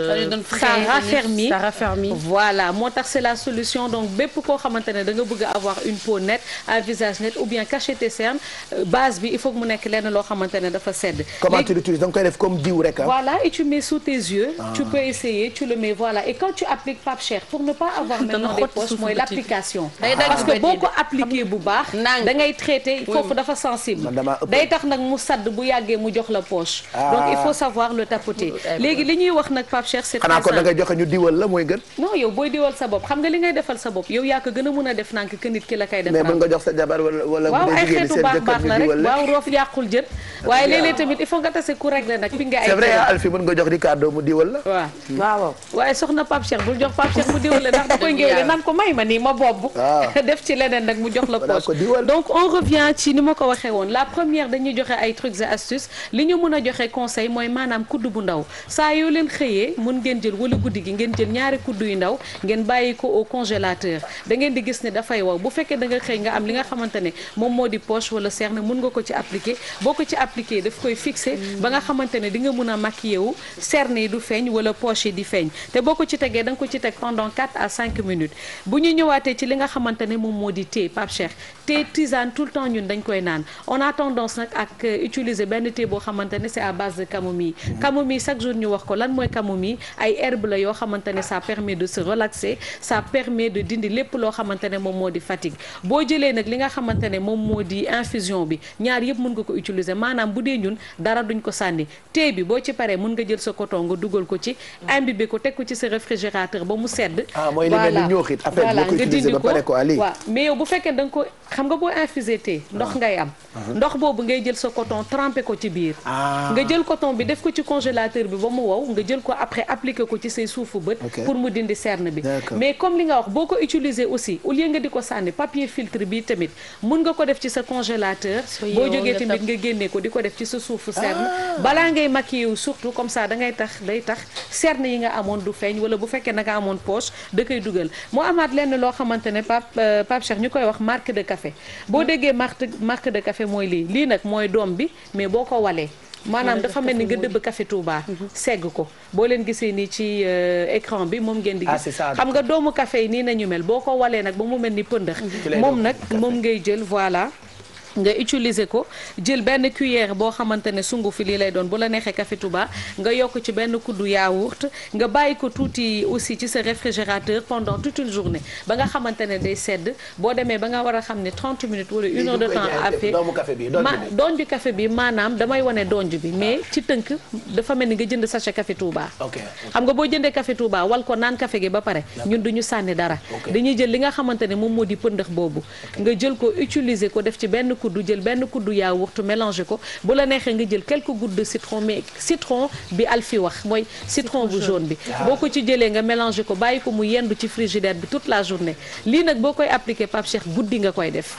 ça raffermit voilà moo tax c'est la solution donc bépp koo xamante ne da nga bëgg a avoir une peau nette un visage net ou bien cacher tes cernes base bi il faut que mu nekk lenn loo xamante ne dafa sedd comment tu l'utilises da nga koy def comme diw rek voilà et tu mets sous tes yeux tu peux essayer tu le mets voilà et quand tu appliques Pape Cheikh pour ne pas avoir maintenant des poches mooy l'application parce que boo ko appliquer bu baax da ngay traiter foofu dafa sensible day tax nag mu sadd bu yàggee mu jox la poche donc il faut savoir le tapoter léegi li ñuy wax nag Pape Cheikh c'est xanaa ko da ngay joxe ñu diwal la mooy gën non yow booy diwal sa bopp xam nga li ngay defal sa bopp yow yaa ko gën a mën a def nank que nit ki la koy defal mais mën nga jox sa jabar wala waaw ay xeetu baax la rek waaw roof yàqul jët waaye léeg-léeg tamit il faut nga tase ku régler nag fi nga ay c'est vrai Alfie mën nga jox Ricardo mu diwal la waaw waaye soxna Pape Cheikh bul jox Pape Cheikh mu diwal la ndax da koy ngéwle nan ko may ma nii ma bopp def ci leneen nag mu jox la poche donc on revient ci ni ma ko waxee woon la première dañuy joxe ay trucs et astuces li ñu mën a joxe conseil mooy maanaam kudd bu ndaw saa yoo leen xëyee mën ngeen jël wala guddi gi ngeen jël ñaari kudd yu ndaw ngeen bàyyi ko au congélateur da ngeen di gis ne dafay wow bu fekkee da nga xëy nga am li nga xamante ne moom moo di poche wala cerne mën nga ko ci appliquer boo ko ci appliquer daf koy fixer ba nga xamante ne di nga mën a maquiller wu cerne yi du feeñ wala poche yi di feeñ te boo ko ci tegee da nga ko ci teg pendant 4 à 5 minutes bu ñu ñëwaatee ci li nga xamante ne moom moo di thé Pape Cheikh thé tisane tout le temps ñun dañ koy naan on a tendance nag ak utiliser benn thé boo xamante ne c'est à base de camomille camomille chaque jour ñu wax ko lan mooy camomille ay herbe la yoo xamante ne ça permet de se relaxer ça permet de dindi lépp loo xamante ne moom moo di fatigue boo jëlee nag li nga xamante ne moom moo di infusion bi ñaar yëpp mën nga ko utiliser maanaam bu dee ñun dara duñ ko sànni thé bi boo ci paree mën nga jël sa coton nga dugal ko ci imbiber ko teg ko ci sa réfrigérateur ba mu sedd mooy li mel ni ñooxit affaire boo ko utiliser ba pare ko ali waaw mais yow bu fekkee da nga ko xam nga boo infusé thé ndox ngay am ndox boobu ngay jël sa coton trempé ko ci biir nga jël coton bi def ko ci congélateur bi ba mu wow nga jël ko après appliquer ko ci say suufu bët pour mu dindi cerne bi mais comme li nga wax boo ko utiliser aussi au lieu nga di ko sànni papier filtre bi tamit mun nga ko def ci sa congélateur boo jógee tamit nga génnee ko di ko def ci sa suufu cerne balaa ngay maquiller wu surtout comme ça day tax cerne yi nga amoon du feeñ wala bu fekkee na nga amoon poche da koy dugal moo amaat lenn loo xamante ne Pape Cheikh ñu koy wax marque de café boo déggee marque de café mooy lii nag mooy doom bi mais boo ko walee maanaam dafa mel ni nga dëbb café Touba segg ko boo leen gisee nii ci écran bi moom ngeen di gis xam nga doomu café yi nii nañu mel boo ko walee nag ba mu mel ni pëndëx moom ngay jël voilà nga utiliser ko jël benn cuillère boo xamante ne sunguf lii lay doon bu la neexee café Touba nga yokk ci benn kuddu yaourt nga bàyyi ko tuuti aussi ci sa réfrigérateur pendant toute une journée ba nga xamante ne day sedd boo demee ba nga war a xam ne 30 minutes wala 1 heure de temps après donju café bi maanaam damay wane donju bi mais ci tënk dafa mel ni nga jënd sachet café Touba xam nga boo jëndee café Touba wal ko naan café gi ba pare ñun duñu sànni dara dañuy jël li nga xamante ne moom moo di pëndëx boobu nga jël ko utiliser ko def ci benn kuddu jël benn kuddu yaourt mélanger ko bu la neexee nga jël quelques gouttes de citron mais citron bi Alfi wax mooy citron bu jaune bi boo ko ci jëlee nga mélanger ko bàyyi ko mu yendu ci frigidaire bi toute la journée lii nag boo koy appliquer Pape Cheikh guddi nga koy def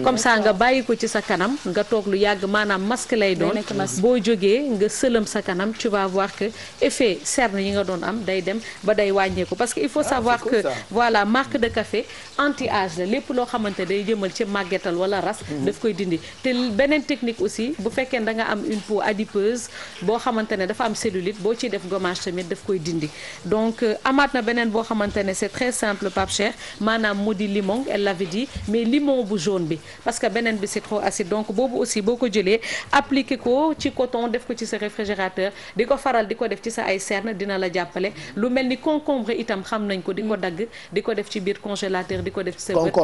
comme ça nga bàyyi ko ci sa kanam nga toog lu yàgg maanaam masque lay doon boo jógee nga sëlëm sa kanam tu vas voir que effet cerne yi nga doon am day dem ba day wàññeeku parce que il faut savoir que voilà marque de café anti-âge la lépp loo xamante day jëmal ci màggetal wala ras daf koy dindi te beneen technique aussi bu fekkee da nga am une peau adipeuse boo xamante ne dafa am cellulite boo ciy def gommage tamit daf koy dindi donc amaat na beneen boo xamante ne c'est très simple Pape Cheikh maanaam mu di limon elle l'avait dit mais limon bu jaune bi parce que beneen bi c'est trop acide donc boobu aussi boo ko jëlee appliquer ko ci coton def ko ci sa réfrigérateur di ko faral di ko def ci sa ay cerne dina la jàppale lu mel ni concombre itam xam nañ ko di ko dagg di ko def ci biir congélateur di ko def ci sa bët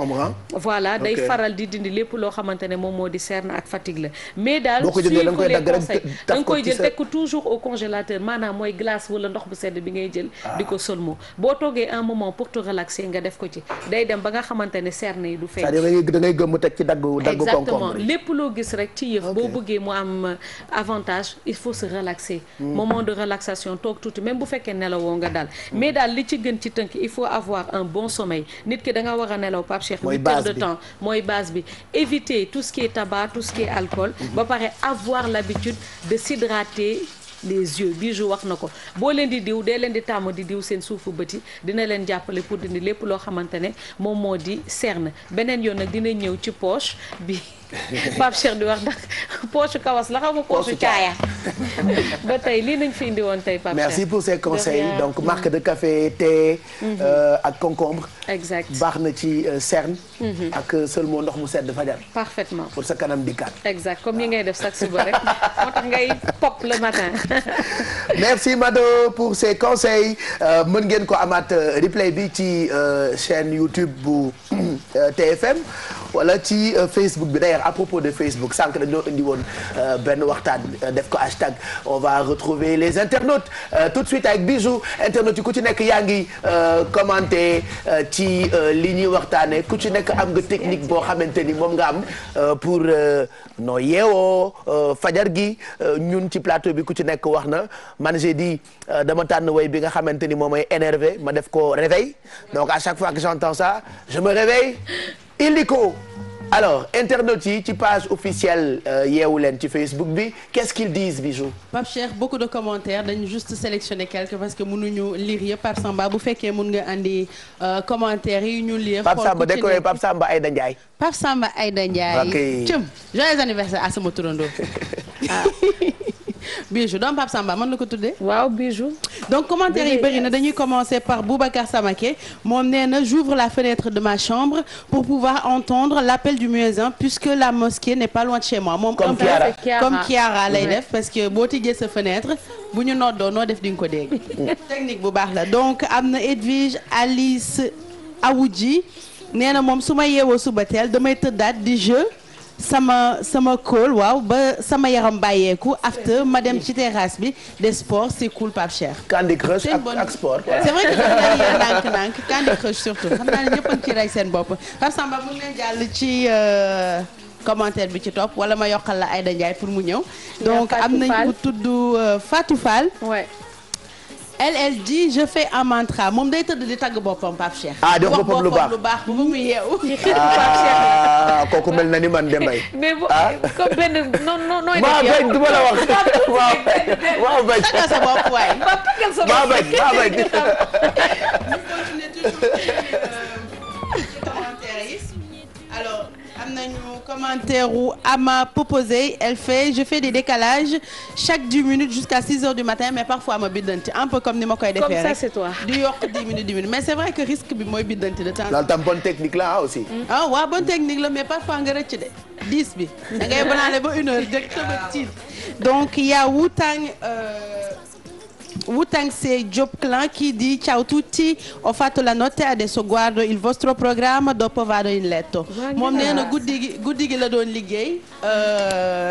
voilà day faral di dindi lépp loo xamante ne moom moo di cerne ak fatigue la mais daal suivre les conseils da nga koy jël teg ko toujours au congélateur maanaam mooy glace wala ndox bu sedd bi ngay jël di ko seulement boo toogee un moment pour te relaxer nga def ko ci day dem ba nga xamante ne cerne yi du feeñ da ngay gëmm teg ci dagg exactement lépp loo gis rek ci yëf boo bëggee mu am avantage il faut se relaxer moment de relaxation toog tuuti même bu fekkee nelawoo nga daal mais daal li ci gën ci tënk il faut avoir un bon sommeil nit ki da nga war a nelaw Pape Cheikh 8 heures de temps mooy base bi éviter tout ce qui est tabac tout ce qui est alcool ba pare avoir l'habitude de s'hydrater les yeux Bijou wax na ko boo leen di diw dee leen di tàmm di diw seen suufu bët yi dina leen jàppale pour dindi lépp loo xamante ne moom moo di cerne beneen yoon nag dina ñëw ci poche bi Pape Cheikh di wax ndax poche kawas la xaw ma poche caaya ba tey lii nañ fi indi woon tey Pape Cheikh. Merci pour ces conseils donc marque de café thé ak concombre. exact baax na ci cerne. ak seulement ndox mu sedd fajar. parfaitement pour sa kanam di kat. exact comme yi ngay def chaque suba rek moo tax ngay pop le matin. Merci Mado pour ces conseils mën ngeen ko amaat replay bi ci chaîne YouTube bu TFM wala ci Facebook bi d'ailleurs à propos de Facebook sànq dañoo indi woon benn waxtaan def ko hashtag on va retrouver les internautes tout de suite avec Bijou internautes yi ku ci nekk yaa ngi commenter ci li ñuy waxtaane ku ci nekk am nga technique boo xamante ni moom nga am pour noo yeewoo fajar gi ñun ci plateau bi ku ci nekk wax na man j'ai dit dama tànn way bi nga xamante ni moom mooy énervé ma def ko réveil donc à chaque fois que j'entends ça je me réveille illico alors internautes yi ci page officielle yeewu leen ci Facebook bi qu'est-ce qu'ils disent Bijou. Pape Cheikh beaucoup de commentaires dañu juste sélectionner quelques parce que mënuñu lire yëpp Pape Samba bu fekkee mën nga andi commentaires yi ñu lire. Pape Samba de koy Pape Samba Aïda Ndiaye. Pape Samba Aïda Ndiaye. ok cëm joyeux anniversaire à sama turando. Bijou donc Pape Samba mën na ko tuddee. waaw Bijou. donc commentaires yi bëri na dañuy commencer par Boubacar Samaké moom nee na j'ouvre la fenêtre de ma chambre pour pouvoir entendre l'appel du muezzin puisque la mosquée n'est pas loin de chez moi. moom comme Kiara lay def parce que boo tijjee sa fenêtre bu ñu noddoo noo def di nga ko dégg. technique bu baax la donc am na Edwige Alice Awuji nee na moom su ma yeewoo suba teel damay tëddaat di jeu. sama call waaw ba sama yaram bàyyeeku after ma dem ci terrasse bi des sports c'est cool Pape Cheikh. Candy Crush ak sport. c'est vrai que xam naa ne nànk-nànk Candy Crush surtout xam naa ne ñëpp a ngi ci rey seen bopp Pape Samba mu ngi leen jàll ci commentaire bi ci topp wala ma yokkal la Aïda Ndiaye pour mu ñëw. donc am nañu tudd Fatou Fall. ouais. elle dit je fais un mantra moom day tëdd di tagg boppam Pape Cheikh. ah di wax boppam lu baax bu mu yeewu. ah kooku mel na ni man Demba yi. mais bu comme benn non nooy def maa bañ du ma la wax waaw bañ. taggal sa bopp waay. maa bañ. ñu continuer toujours ci commentaire yi alors am nañu commentaire u Ama Poposé elle fait je fais des décalages chaque 10 minutes jusqu'à 6 heures du matin mais parfois ma biddanti un peu comme ni ma koy defee rek. comme ça c'est toi. di yokk 10 minutes mais c'est vrai que risque bi mooy biddanti de temps. loolu tam bonne technique la aussi. ah waaw bonne technique la mais parfois nga rëcc de 10 bi da ngay banaale ba 1 heure jëkk tëba tiit donc il y a Wutang c'est Diop Clan qui dit ciao tutti ho fatto la notte adesso guardo il vostro programma dopo vado in letto moom nee na guddi gi la doon liggéey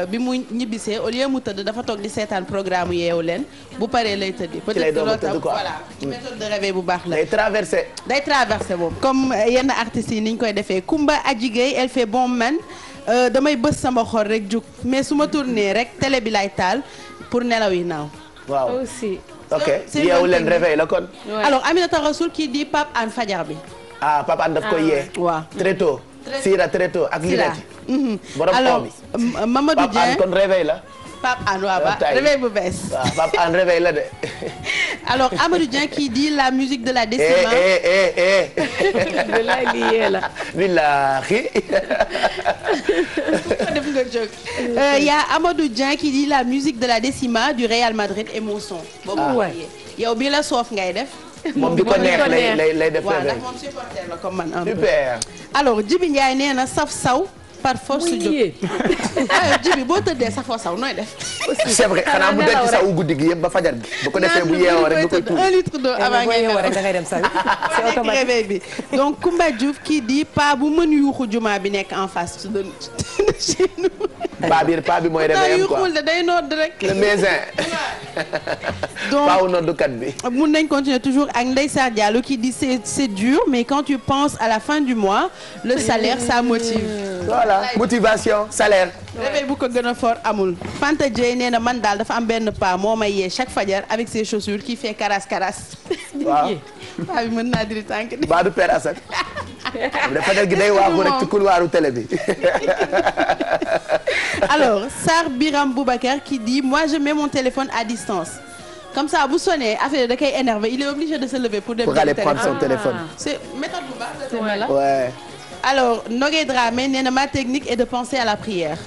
bi mu ñibbisee au lieu mu tëdd dafa toog di seetaan programme yeewu leen bu paree lay tëddi peut-être loolu tam voilà méthode de réveil bu baax la day traversé moom comme yenn artistes yi ni ñu koy defee Kumba Adjigay elle fait bon man damay bës sama xol rek jug mais su ma tourné rek télé bi lay taal pour nelaw yi naaw. waaw aussi. ok yeewu leen réveil la kon. alors Aminata Rassoul qui dit Pape Hann fajar bi. ah Pape Hann daf koy yee. waaw très tôt. Sira très tôt ak lunette yi. borom xaw bi Mamadou Dieng Pape Hann kon réveil la. Pape Hann waaw ba réveil bu bees. waaw Pape Hann réveil la de. alors Amadou Dieng qui dit la musique de la décima. bilaay lii yee la. billahi. def nga jóg. y a Amadou Dieng qui dit la musique de la décima du Real Madrid est mon son. boobu waay yow bi la soof ngay def. moom di ko neex lay def. waaw ndax moom supporter la comme man. super. alors Djibi Ndiaye nee na saf saw. par force su jóg Djibi boo tëddee safoo saw nooy def. c'est vrai xanaa mu denc saw guddi gi yëpp ba fajar gi. bu ko defee bu yeewoo rek du koy tuur 1 litre d'eau avant ngay yeewoo rek da ngay dem saw c'est automatique réveil bi. donc Koumba Diouf qui dit pa bu mën yuuxu juma bi nekk en face de chez nous. pa bi mooy réveil quoi yuuxul de day nodd rek. le médecin. donc paawu noddukat bi. mun nañ continuer toujours ak Ndeye Sarr Diallo qui dit c'est dur mais quand tu penses à la fin du mois le salaire ça motive. voilà motivation salaire. réveil bu ko gën a fort amul. Fanta Dieye nee na man daal dafa am benn pa moo may yee chaque fajar avec ses chaussures qui fait karas. waaw. paa bi mën naa diri tànk de. Ba du Père Assane. fajar gi day waaxu rek ci couloiru télé bi. alors Sarr Biram Boubacar qui dit moi je mets mon téléphone à distance. comme ça bu sonné affaire da koy énervé il est obligé de se lever pour aller prendre son téléphone. c'est méthode bu baax la. ouais. alors Nogué Dramé nee na ma technique est de penser à la prière.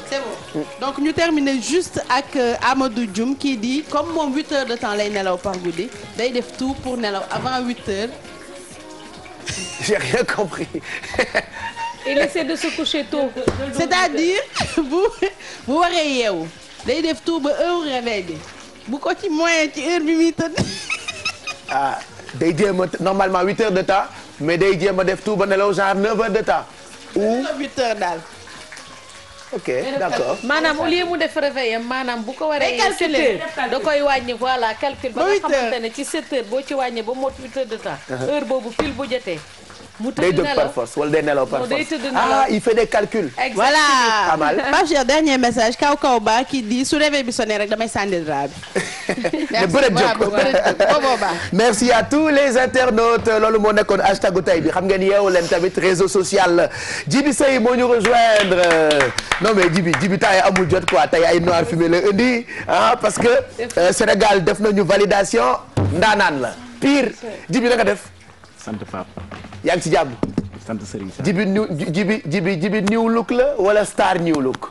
c'est bon. donc ñu terminer juste ak Amadou Dioum qui dit comme moom 8 heures de temps lay nelaw par guddi day def tout pour nelaw avant 8 heures. j'ai rien compris. il essaie de se coucher tôt. c'est-à-dire bu waree yeewu day def tout ba heure réveil bi bu ko ci moyen ci heure bi muy tëdd. ah day jéem a normalement 8 heures de temps. mais day jéem a def tout ba nelaw genre 9 heures de temps. ou 8 heures daal. ok d'accord. maanaam au lieu mu def réveil am maanaam bu ko waree. 7 heures da koy wàññi voilà calcul. ba nga xamante ne ci 7 heures boo ci wàññee ba mot 8 heures de temps. heure boobu pile bu jotee. mu tëdd day jóg par force wala day nelaw par force. ah il fait des calculs. voilà pas mal. Pape Cheikh dernier message kaw ba qui dit su réveil bi sonné rek damay sànni drap bi. merci à tous les internautes loolu moo nekkoon hashtag tey bi xam ngeen yeewu leen tamit réseau social Djibi Seye moo ñu rejoindre non mais Djibi tay amul jot quoi tey ay noir fumé la indi parce que Sénégal def nañu validation ndaanaan la pire Djibi na nga def. sant Pape. yaa ngi ci jàmm. sant Serigne Sall. Djibi new look la wala star new look.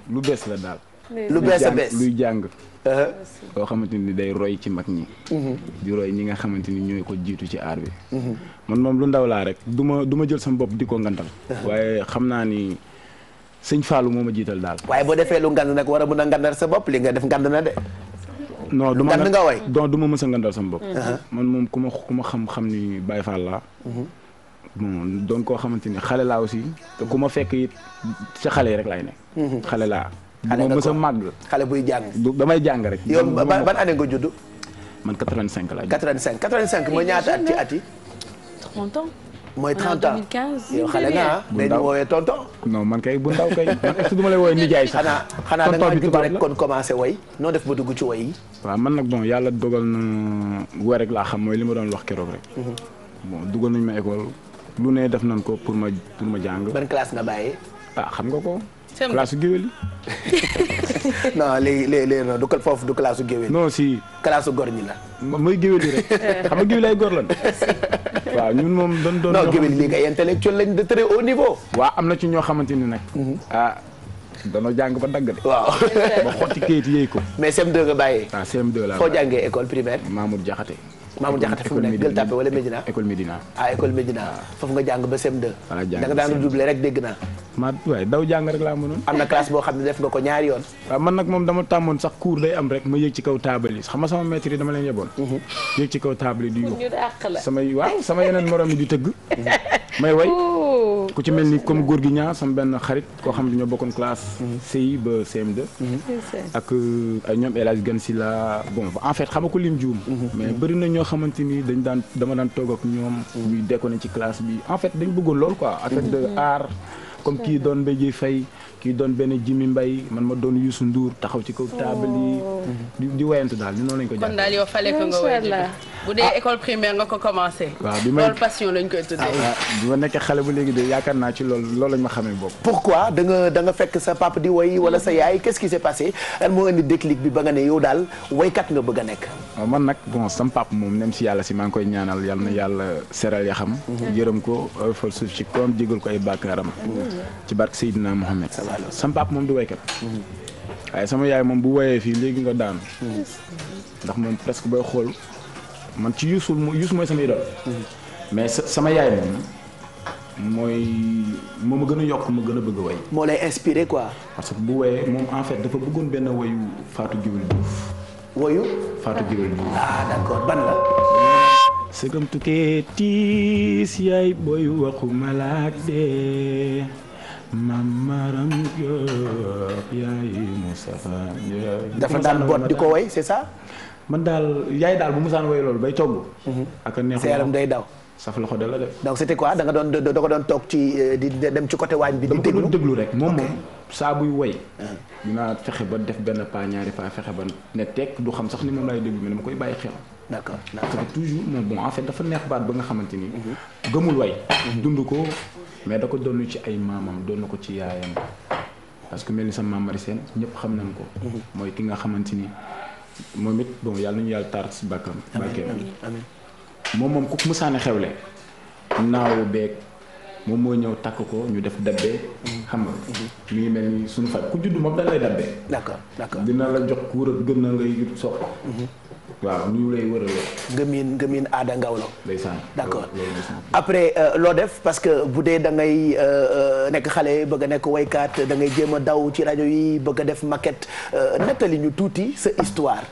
lu bees la daal. lu bees a bees luy jàng. loo xamante ni day roy ci mag ñi. di roy ñi nga xamante ni ñooy ko jiitu ci aar bi. man moom lu ndaw laa rek du ma jël sama bopp di ko ngantal. waaye xam naa ni sëñ Fallou moo ma jiital daal. waaye boo defee lu ngand nag war a mën a ngandal sa bopp li nga def ngand na de. non du ma ngand nga way du ma mës a ngandal sama bopp. man moom ku ma xam ni Baye Fall laa. bon doon koo xamante ni xale laa aussi te ku ma fekk it ci xale yi rek laay nekk. xale laa. xale nga mës a màgg. xale buy jàng. damay jàng rek. yow ban année nga judd. man 85 laa. 85 mooy ñaata at ci at yi. 30 ans. mooy 30 ans 2015. yow xale nga bu mais ndaw ñu woowee tonton. non man kay bu ndaw kay man est-ce que du ma lay woowee nijaay sax. xanaa da ngaa judd rek kon commencé way noo def ba dugg ci way yi. waaw man nag bon yàlla dogal na woy rek laa xam mooy li ma doon wax keroog rek. bon dugal nañ ma école lu ne def nañ ko pour ma jàng. ban classe nga bàyyee. ah xam nga ko. classe su géwél yi. non léegi non du foofu du classe su géwél. non si. classe su góor ñi la. mooy géwél yi rek xam nga géwél ay góor lan. waaw ñun moom doon. non géwél yi ay intellectuel lañ de très haut niveau. waaw am na ci ñoo xamante ni nag. danoo jàng ba dagg de. waaw ba xotti kayit yéey ko. mais CM2 nga bàyyee. ah CM2 laa foo jàngee école primaire. Mamour Diakhaté. Mamour Diakhaté fu mu nekk Gueule Tapée wala Médina. école Médina. école Médina foofu nga jàng ba CM2. voilà jàng da nga daan doublé rek dégg naa. waaye daw jàng rek laa mënoon. am na classe boo xam ne def nga ko ñaari yoon. waaw man nag moom dama tàmmoon sax cours day am rek ma yéeg ci kaw table yi xam nga sama maître yi dama leen yeboon. yéeg ci kaw table yi di yuux sama yeneen morom yi di tëgg. may way ku ci mel ni comme góor gi ñaa sama benn xarit koo xam ne ñoo bokkoon classe CI ba CM2. ak ay ñoom El Hadj Gan si la bon en fait xam nga ko lim juum. mais bëri na ñoo xamante ni dama daan toog ak ñoom. ñuy déconné ci classe bi en fait dañ bëggoon lool quoi. affaire de art comme kii doon Mbaye Faye kii doon benn Jimi Mbaye man ma doon Youssou Ndour taxaw ci kaw table yi di woyantu daal ni noonu lañ ko jàpp. kon daal yow fallait que nga woy bu dee école primaire nga ko commencé. waaw bi may loolu passion lañ koy tuddee. bi ma nekkee xale bu léegi de yaakaar naa ci loolu lañ ma xamee bopp. pourquoi da nga fekk sa papa di woy wala sa yaay qu'est-ce qui s'est passé lan moo indi déclic bi ba nga ne yow daal woykat nga bëgg a nekk. waaw man nag bon sama papa moom nem si yàlla si maa ngi koy ñaanal yal na yàlla seral ya xam. yërëm ko fal suuf ci koom jégal ko ay bàkkaaram. ci barke Seydina Mohamed. sama papa moom du woykat. waaye sama yaay moom bu woyee fii léegi nga daanu. ndax moom presque booy xool man ci Youssou mooy sama idole. mais sama yaay moom moo ma gën a yokk ma gën a bëgg a woy. moo lay inspiré quoi. parce que bu woyee moom en fait dafa bëggoon benn woyu Fatou Guewel Diouf. woyu Fatou Guewel Diouf. ah d'accord ban la. sëgam tukkee tiis yaay booy waxu malaak de mamaram Diop yaay Moustapha dafa daan boot di ko woy c'est ça. man daal yaay daal bu musaan woy loolu bay togg. ak a neex sa yaram day daw. saf loxo de la def. donc c'était quoi da nga doon toog ci di dem ci côté waañ bi. di déglu déglu rek moom saa buy woy. dinaa fexe ba def benn pas ñaari pas fexe ba ne tekk du xam sax ni moom laay déglu mais dama koy bàyyi xel. d'accord parce que toujours moom bon en fait dafa neex baat ba nga xamante ni. gëmul way. dund ko mais da ko doon ci ay maamam doon na ko ci yaayam parce que mel ni sa maam Marie Sène ñëpp xam nañ ko. mooy ki nga xamante ni moom it bon yàlla nañu yàlla taar si bàkkam. amiin moom ku musaane xewle naaw beeg moom moo ñëw takk ko ñu def dabbee. xam nga mi ngi mel ni suñu faj ku judd moom dañ lay dabbee. d'accord dina la jox kuur ak gën na ngay sox. waaw ñu lay wërale. ngëmiin aada ngawlo. ndeysaan d'accord après loo def parce que bu dee da ngay nekk xale bëgg a nekk woykat da ngay jéem a daw ci rajo yi bëgg a def maquette nettali ñu tuuti sa histoire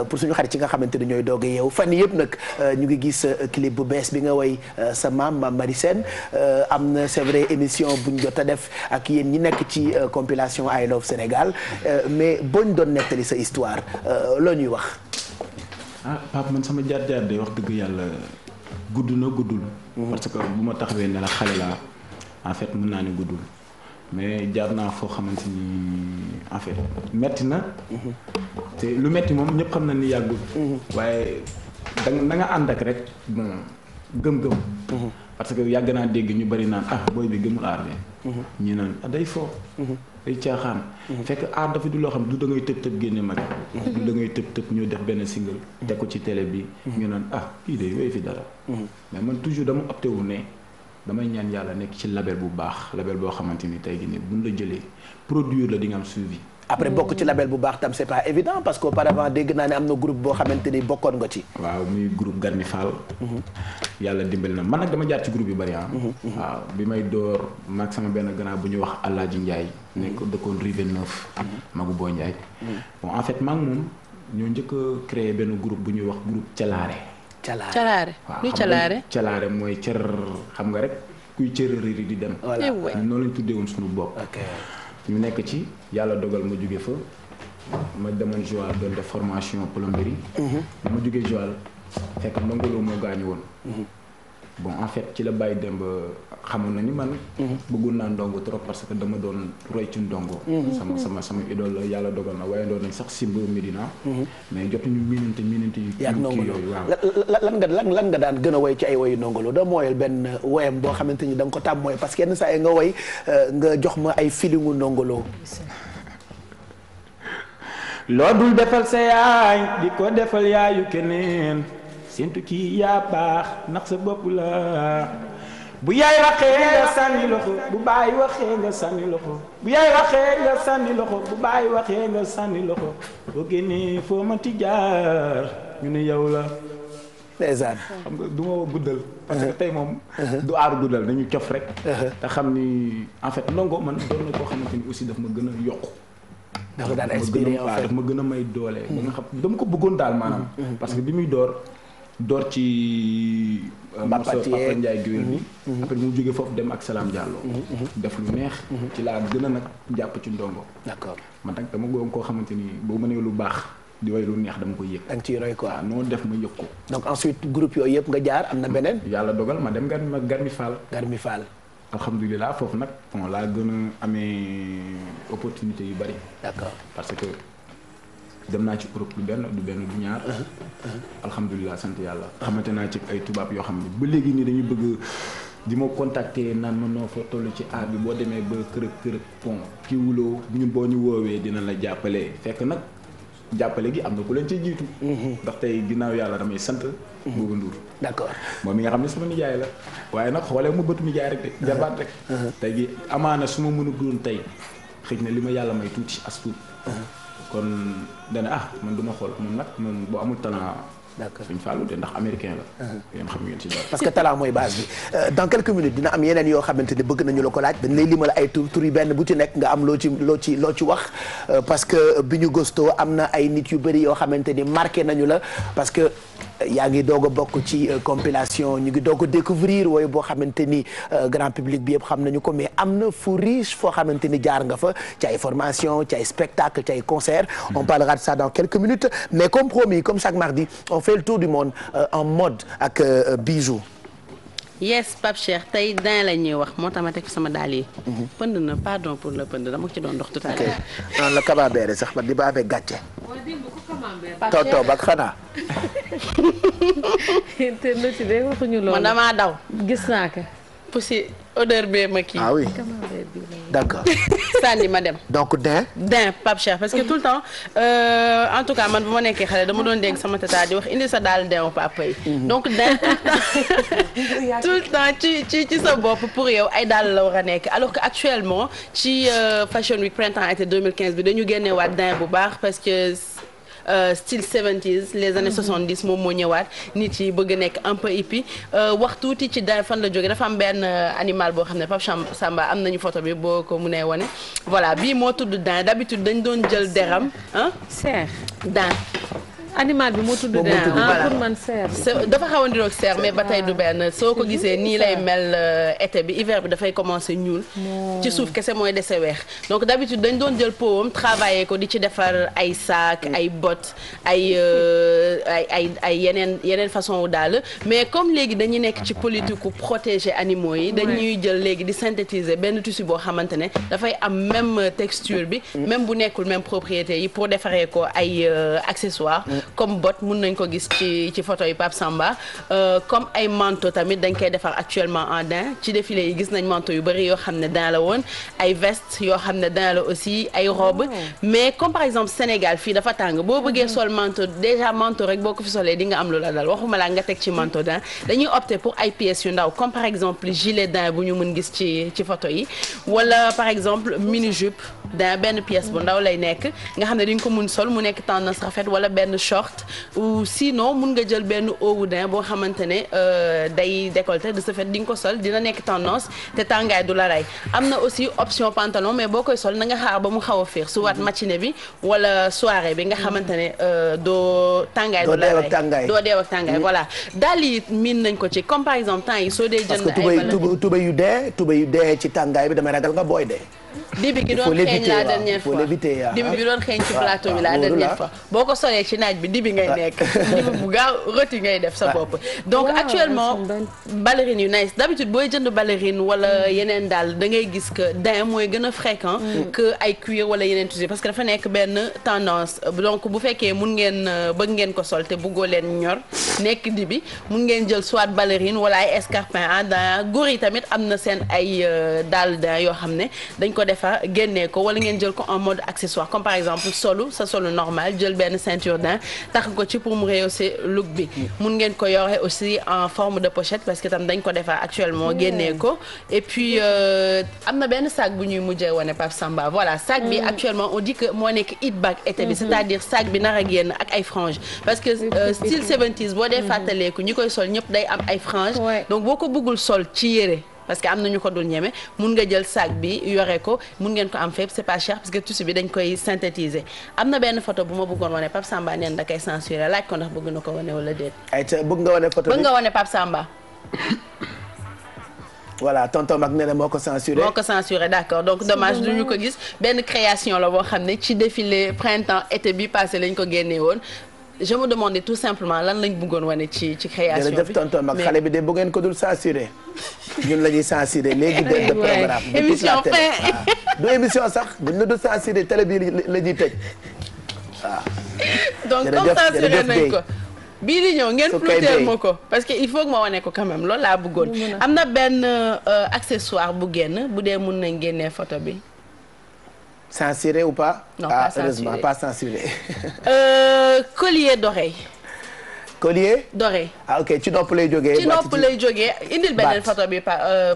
pour suñu xarit ci nga xamante ni ñooy doog a yeewu fan yëpp nag ñu ngi gis clip bu bees bi nga woy sa maam Marie Sène am na c'est vrai émission buñ jot a def ak yéen ñi nekk ci compilation I Love Sénégal mais boo ñu doon nettali sa histoire loo ñuy wax. ah Pape man sama jaar-jaar de wax dëgg yàlla gudd na guddul. parce que bu ma taxawee ne la xale laa en fait mën naa ne guddul mais jaar naa foo xamante ni en fait metti na. te lu metti moom ñëpp xam na ni yàggul. waaye da nga ànd ak rek bon gëm-gëm. parce que yàgg naa dégg ñu bari naan booy bi gëmul aar bi. ñi naan day fo. day caaxaan. fekk aar dafa du loo xam du da ngay tëb génne mag. du da ngay tëb ñu def benn single. teg ko ci télé bi. ñu naan kii de yooyu fi dara. mais man toujours dama opté wu ne damay ñaan yàlla nekk ci label bu baax label boo xamante ni tey jii nii buñ la jëlee produire la di nga am suivi. après bokk ci label bu baax tam c'est pas évident parce que auparavant dégg naa ne am na groupe boo xamante ni bokkoon nga ci. waaw muy groupe Garmi Fall. yàlla dimbali na man nag dama jaar ci groupe yu bari waaw bi may door maag sama benn gannaaw bu ñuy wax Alaaji Ndiaye. nekk dëkkoon Rive 9. Magu Boy Ndiaye. bon en fait maag moom ñoo njëkk a créé benn groupe bu ñuy wax groupe Calaare. Calaare luy Calaare. Calaare mooy cër xam nga rek kuy cërërëri di dem. voilà noonu lañ tuddee woon suñu bopp. ñu nekk ci yàlla dogal ma jóge fa ma demoon Joal doon def formation plomberie. ma jógee Joal fekk ndongolo moo gaañu woon. bon en fait ci la bàyyi dem ba xamoon na ni man. bëggoon naa ndongo trop parce que dama doon roy ci ndongo. sama idole la yàlla dogal na waaye doon nañ sax Simba Medina. mais jotuñu miinante yu. yaa ngi yooyu waaw lan nga daan gën a woy ci ay woyu ndongolo doo mooyal benn woyam boo xamante ni da nga ko tàmm mooy parce que yenn saa yi nga woy nga jox ma ay feelingu ndongolo. loo dul defal sa yaay di ko defal yaayu keneen. séntu kii yaa baax ndax sa bopp la bu yaay waxee nga sànni loxo bu baay waxee nga sànni loxo bu yaay waxee nga sànni loxo bu baay waxee nga sànni loxo boo génnee foo manti jaar ñu ne yow la. ndeysaan xam nga du ma guddal. parce que tey moom. du aar guddal dañu cof rek. te xam ni en fait ndongo man doon na koo xamante ni aussi daf ma gën a yokku. dafa daan inspiré en fait daf ma gën a may doole. ba nga xam dama ko bëggoon daal maanaam. parce que bi muy door ci Papa Ndiaye Guèye bi après mu jógee foofu dem ak Salam Diallo def lu neex ci laa gën a nag jàpp ci ndongo. d'accord man nag dama goon koo xamante ni boo mënee lu baax di way lu neex dama koy yëg. da nga ciy roy quoi noo def ma yëg ko. donc ensuite groupe yooyu yëpp nga jaar am na beneen. yàlla dogal ma dem Garmi Fall. Garmi Fall. alhamdulilah foofu nag bon laa gën a amee opportunité yu bari. d'accord parce que dem naa ci Europe du benn du ñaar. alhamdulilah sant yàlla. xamante naa ci ay tubaab yoo xam ne ba léegi nii dañuy bëgg di ma contacter naan ma noo fa toll ci aar bi boo demee ba kër bon kii wuloo ñun boo ñu woowee dina la jàppale fekk nag jàppale gi am na ku leen ci jiitu. ndax tey ginnaaw yàlla damay sant. Bouba Ndour. d'accord moom mi nga xam ne sama nijaay la waaye nag xoolee ma bëtu nijaay rek de jabaat rek. tey gi amaana su ma mënu doon tey xëy na li ma yàlla may tuuti as tuut. kon dana man du ma xool moom nag moom boo amul talent. d'accord suñ fàllu de ndax américain la. yéen xam ngeen ci dara. parce que talent mooy base bi dans quelques minutes dina am yeneen yoo xamante ne bëgg nañu la ko laaj dañ lay limal ay tur yi benn bu ci nekk nga am loo ci wax parce que bi ñu gëstoo am na ay nit yu bëri yoo xamante ni marqué nañu la parce que yaa ngi doog a bokk ci compilation ñu ngi doog a découvrir wooyu boo xamante ni grand public bi yëpp xam nañu ko mais am na fu riche foo xamante ni jaar nga fa ci ay formation ci ay spectacle ci ay concert on parlera de ça dans quelques minutes mais comme promis comme chaque mardi on fait le tour du monde en mode ak Bijou. yes Pape Cheikh tey dain la ñuy wax moo tax ma teg sama daal yi. pënd na pardon pour le pënd dama ko ci doon dox tout à l'heure. non la camembert sax man di ba avec gàcce. Toto bak xanaa. internet yi de waxuñu loolu. man damaa daw. gis naa ko. aussi odeur bee ma kii. ah oui d'accord. sànni ma dem. donc dain. Pape Cheikh parce que tout le temps en tout cas man bu ma nekkee xale dama doon dégg sama tata di wax indi sa daal dain papa yi. donc dain tout le temps ci sa bopp pour yow ay daal la war a nekk alors que actuellement ci Fashion Week printemps été 2015 bi dañu génneewaat dain bu baax parce que. style 70s les années 70 moom moo ñëwaat nit yi bëgg nekk un peu hippie wax tuuti ci dain fan la jógee dafa am benn animal boo xam ne Pape Samba am nañu photo bi boo ko mënee wane voilà bii moo tudd dain d'habitude dañ doon jël deram cerf dain animal bi moo tudd dain pour man cerf dafa xaw a niroog cerf mais ba tey du benn soo ko gisee nii lay mel été bi hiver bi dafay commencer ñuul ci suuf kese mooy dese weex donc d'habitude dañ doon jël powam travailler ko di ci defar ay sac ay bottes ay yeneen façon wu daal mais comme léegi dañuy nekk ci politique ku protéger animaux yi dañuy jël léegi di synthétiser benn tissu boo xamante ne dafay am même texture bi même bu nekkul même propriété yi pour defaree ko ay accessoires comme bot mun nañ ko gis ci photo yi Pape Samba comme ay manteau tamit dañ koy defar actuellement en daim ci défilé yi gis nañ manteau yu bëri yoo xam ne daim la woon ay veste yoo xam ne daim la aussi ay robe mais comme par exemple Sénégal fii dafa tàng boo bëggee sol manteau déjà manteau rek boo ko fi solee di nga am lu la dal waxuma laa nga teg ci manteau daim dañuy opter pour ay pièces yu ndaw comme par exemple gilet daim bu ñu mën gis ci photo yi wala par exemple mini jupe daim benn pièce bu ndaw lay nekk nga xam ne di nga ko mun sol mu nekk tendance rafet wala benn short ou sinon mun nga jël benn haut daim boo xamante ne day décolleté de ce fait di nga ko sol dina nekk tendance te tàngaay du la rey am na aussi option pantalon mais boo koy sol na nga xaar ba mu xaw a féex soit matinée bi wala soirée bi nga xamante ne doo tàngaay du la rey doo deew ak tàngaay voilà daal yi miin nañ ko ci comme par exemple temps yi soo dee jënd ay tubéy yu dee ci tàngaay bi damay ragal nga booy dee dibi gi doon xeeñ la dernière fois dibi bi doon xeeñ ci plateau bi la dernière fois boo ko solee ci naaj bi dibi ngay nekk dibi bu gaaw rëti ngay def sa bopp donc actuellement ballerine yu nice d'habitude booy jënd ballerine wala yeneen daal da ngay gis que daim mooy gën a fréquent que ay cuir wala yeneen tissu parce que dafa nekk benn tendance donc bu fekkee mun ngeen bëgg ngeen ko sol te bëggoo leen ñor nekk dibi mun ngeen jël soit ballerine wala ay escarpin en daim góor yi tamit am na seen ay daal daim yoo xam ne dañ ko defar génnee ko wala ngeen jël ko en mode accessoire comme par exemple solu normal jël benn ceinture daim tax ko ci pour mu rehausser look bi mun ngeen ko yore aussi en forme de pochette parce que tam dañ ko defar actuellement génnee ko et puis am na benn sac bu ñuy mujjee wane Pape Samba voilà sac bi actuellement on dit que moo nekk hit bag été bi c'est-à-dire sac bi nar a génn ak ay franges parce que style 70s boo dee fàttaleeku ñi koy sol ñëpp day am ay franges donc boo ko bëggul sol ci yére parce que am na ñu ko dul ñeme mun nga jël sac bi yore ko mun ngeen ko am fépp c'est pas cher parce que tissu bi dañ koy synthétiser am na benn photo bu ma bëggoon wane Pape Samba neen da koy censurer laaj ko ndax bëgg na ko wane wala déet. ayca bëgg nga wane photo bi bëgg nga wane Pape Samba. voilà tonton Mag nee na moo ko censuré. moo ko censuré d'accord donc dommage du ñu ko gis benn création la boo xam ne ci défilé printemps été bi passé lañ ko génnee woon. je me demandais tout simplement lan lañ bëggoon wane ci création bi. jërëjëf tonton mag xale bi de bu ngeen ko dul censuré ñun la ñuy censuré léegi de programme. émission fin du émission sax buñ la dul censuré télé bi la ñuy tëj waaw. donc comme censuré nañ ko. bii di ñëw ngeen pluteel ma ko parce que il faut que ma wane ko quand même loolu laa bëggoon. am na benn accessoire bu génn bu dee mun nañ génnee photo bi. censuré ou pas? Non, pas censuré. Heureusement pas censuré. Collier d'oreille. Collier d'oreille. ah ok ci nopp lay jógee. ci nopp lay jógee indil beneen photo bi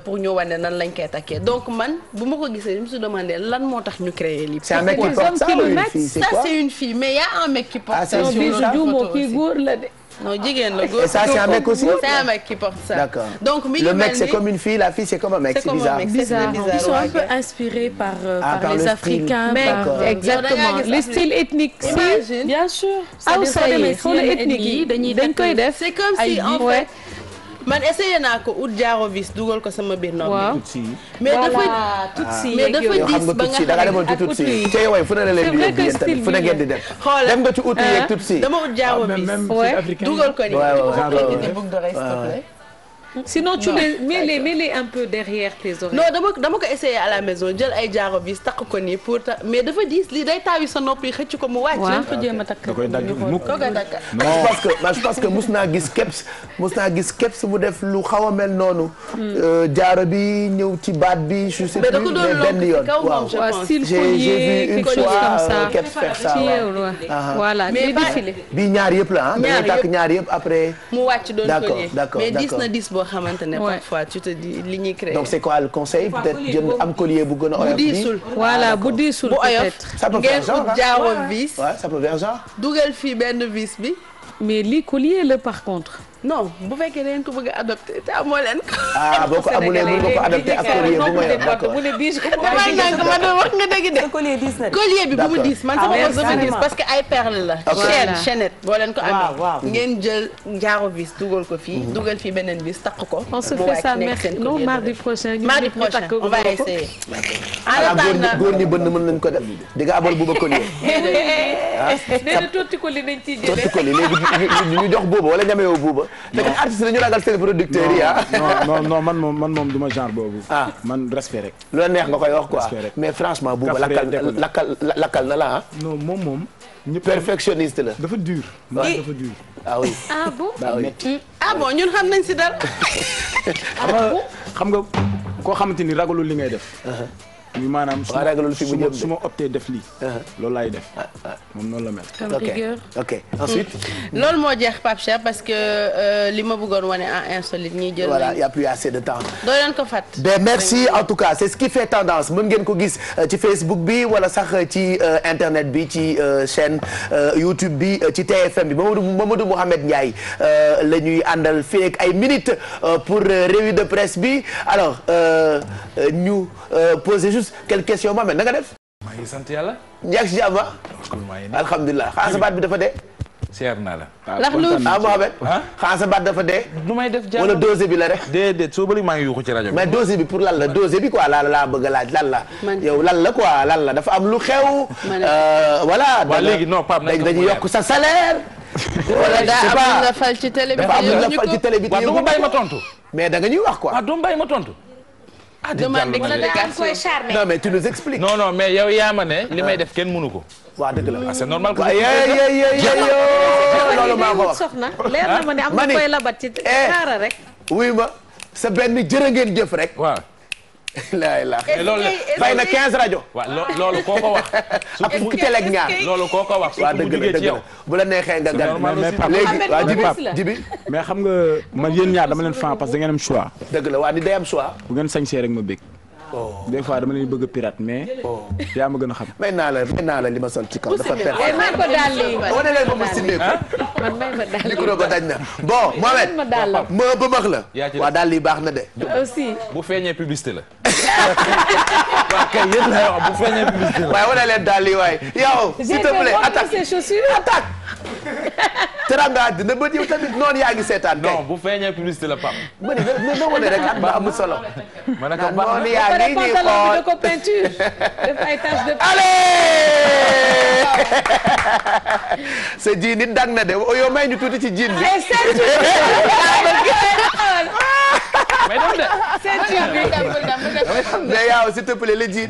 pour ñu wane nan lañ koy takkee donc man bu ma ko gisee je me suis demandé lan moo tax ñu créé lii. c'est un mec qui porte ça ou une fille? Ça c'est une fille mais y a un mec qui porte ça. c'est une moo kii góor la de. non jigéen la góor. et ça c'est un mec aussi? C'est un mec qui porte ça. D'accord. Donc le mec c'est comme une fille, la fille c'est comme un mec. C'est bizarre. Ils sont un peu inspirés par les Africains. Exactement le style ethnique. Imagine. Bien sûr. ah soo demee si yenn ethnique yi dañ koy def. C'est comme si en fait. man essayé naa ko ut jaaro vis dugal ko sama biir nopp bi. mais dafa tutsi mais dafa diis ba nga da nga demoon ci tutsi ci way fu ne la leen di yéen tamit fu ne ngeen di dem. dem nga ci ut yeeg tutsi. dama ut jaaro vis dugal ko ni. Sinon tu les mets un peu derrière tes oreilles. non dama ko essayer à la maison jël ay jaaro bis takk ko nii pour mais dafa diis lii day taawi sa nopp yi xëcc ko mu wàcc. waaw ko jéem a takk da koy dagg mukk. je pense que mus naa gis keps mu def lu xaw a mel noonu. jaaro bi ñëw ci baat bi je sais plus mais benn yoon. waaw style j'ai vu une fois keps faire ça. voilà mais bi ñaar yëpp la ah. dañuy takk ñaar yëpp après. mu wàcc doon ko d'accord mais diis na diis boo xamante ne parfois tu te dis li ñuy créer. donc c'est quoi le conseil peut-être jënd am collier bu gën a oyof. bu diisul voilà bu diisul peut-être. ça peut faire genre jaaro vis. ça peut faire genre. dugal fii benn vis bi. mais lii collier la par contre. non bu fekkee da ngeen ko bëgg a adopté te amoo leen ko. boo ko amulee mën nga ko adopté ak collier bu ma yor d'accord. mu ne bii damay naan ma doon wax nga dëgg de. collier diis na de. collier bi bu mu diis man sama bopp dafa diis parce que ay perle la. chaînette boo leen ko amee. ngeen jël jaaro vis dugal ko fii. dugal fii beneen vis takk ko. on se fait ça non mardi prochain. mardi prochain on va essayer. góor ñi bënn mën nañ ko def di nga abal buuba collier. nee na totti collier nañ ciy jëlee. totti collier léegi ñu jox buuba wala ñamewoo buuba. te artiste dañu ragal seen producteurs yi non man moom duma genre boobu. man respect rek. lu la neex nga koy wax quoi mais franchement buuba lakkal na la ah. non moom. ñëpp perfectionniste la. dafa dur. dafa dur. ah oui. ah bon ah bon ñun xam nañ si dara. xam nga koo xamante ni ragalul li ngay def. maanaam su ma opté def lii. loolu laay def. moom noonu la mel. ok ensuite. loolu moo jeex Pape Cheikh parce que li ma bëggoon wane en insolite ñuy jël. voilà y a plus assez de temps. doo leen ko fàtt. ben merci en tout cas c'est ce qui fait tendance mën ngeen ko gis ci Facebook bi wala sax ci internet bi ci chaîne YouTube bi ci TFM bi Mamadou Mouhamed Ndiaye la ñuy àndal fii ak ay minutes pour revue de presse bi alors ñu poser juste quelques questions Mohamed na nga def. maa ngi sant yàlla. njëkk si jàmm. alhamdulilah xanaa sa baat bi dafa dee. seer naa la. ndax lu Mohamed. xanaa sa baat dafa dee. nu may def jàmm wala dosé bi la rek. déedéet soo bëri maa ngi yuuxu ci rajo bi. mais dosé bi pour lan la dosé bi quoi laa bëgg a laaj lan la. yow lan la quoi lan la dafa am lu xew. voilà. waaw léegi non Pape nag dañuy yokk sa salaire. wala daa am lu la fal ci télé bi. dafa am lu la fal ci télé bi. waaw du ma bàyyi ma tontu. mais da nga ñuy wax quoi. waaw du ma bàyyi ma tontu. non mais tu nous expliques. non mais yow yaa ma ne li may def kenn mënu ko. waaw dëgg la c'est normal que. loolu maa ko wax soxna leer na ma ne am na koy labat ci xaaral rek. wuy ma sa benn jërë ngeen jëf rek. waaw. la loolu fay na 15 rajo. waaw loolu koo ko wax. ak fukki télé ak ñaar. loolu koo ko wax. waaw dëgg la bu la neexee nga gan. léegi waaw jibi mais xam nga man yéen ñaar dama leen fan parce que da ngeen am choix. dëgg la waa ni day am choix. bu ngeen sañsee rek ma bëgg. des fois dama leen bëgg a pirate mais. yaa ma gën a xam. may naa la li ma sol ci kaw dafa perte. may ko daal lii wane leen ba mu simmeeku. man may ma daal lii micro ba dañ na bon Mohamed. ma bëmax la. waaw daal lii baax na de. aussi. bu feeñee publicité la. waaw kay yéen lay wax bu feeñee publicité la. waaye wane leen daal lii waaye yow. s'il te plaît attaque ses chaussures. attaque. teranga dina bët yow tamit noonu yaa ngi seetaan kay. non bu feeñee publicité la Pape. ma ne na wane rek at ba amul solo. ma ne ko noonu yaa ngi ñuy xool de ko peinture def ay taches de. allez. sa ji nit dang na de yow may ñu tuuti ci jiin bi. mais dem de. ceinture bi. mais yow s'il te plaît le jiin.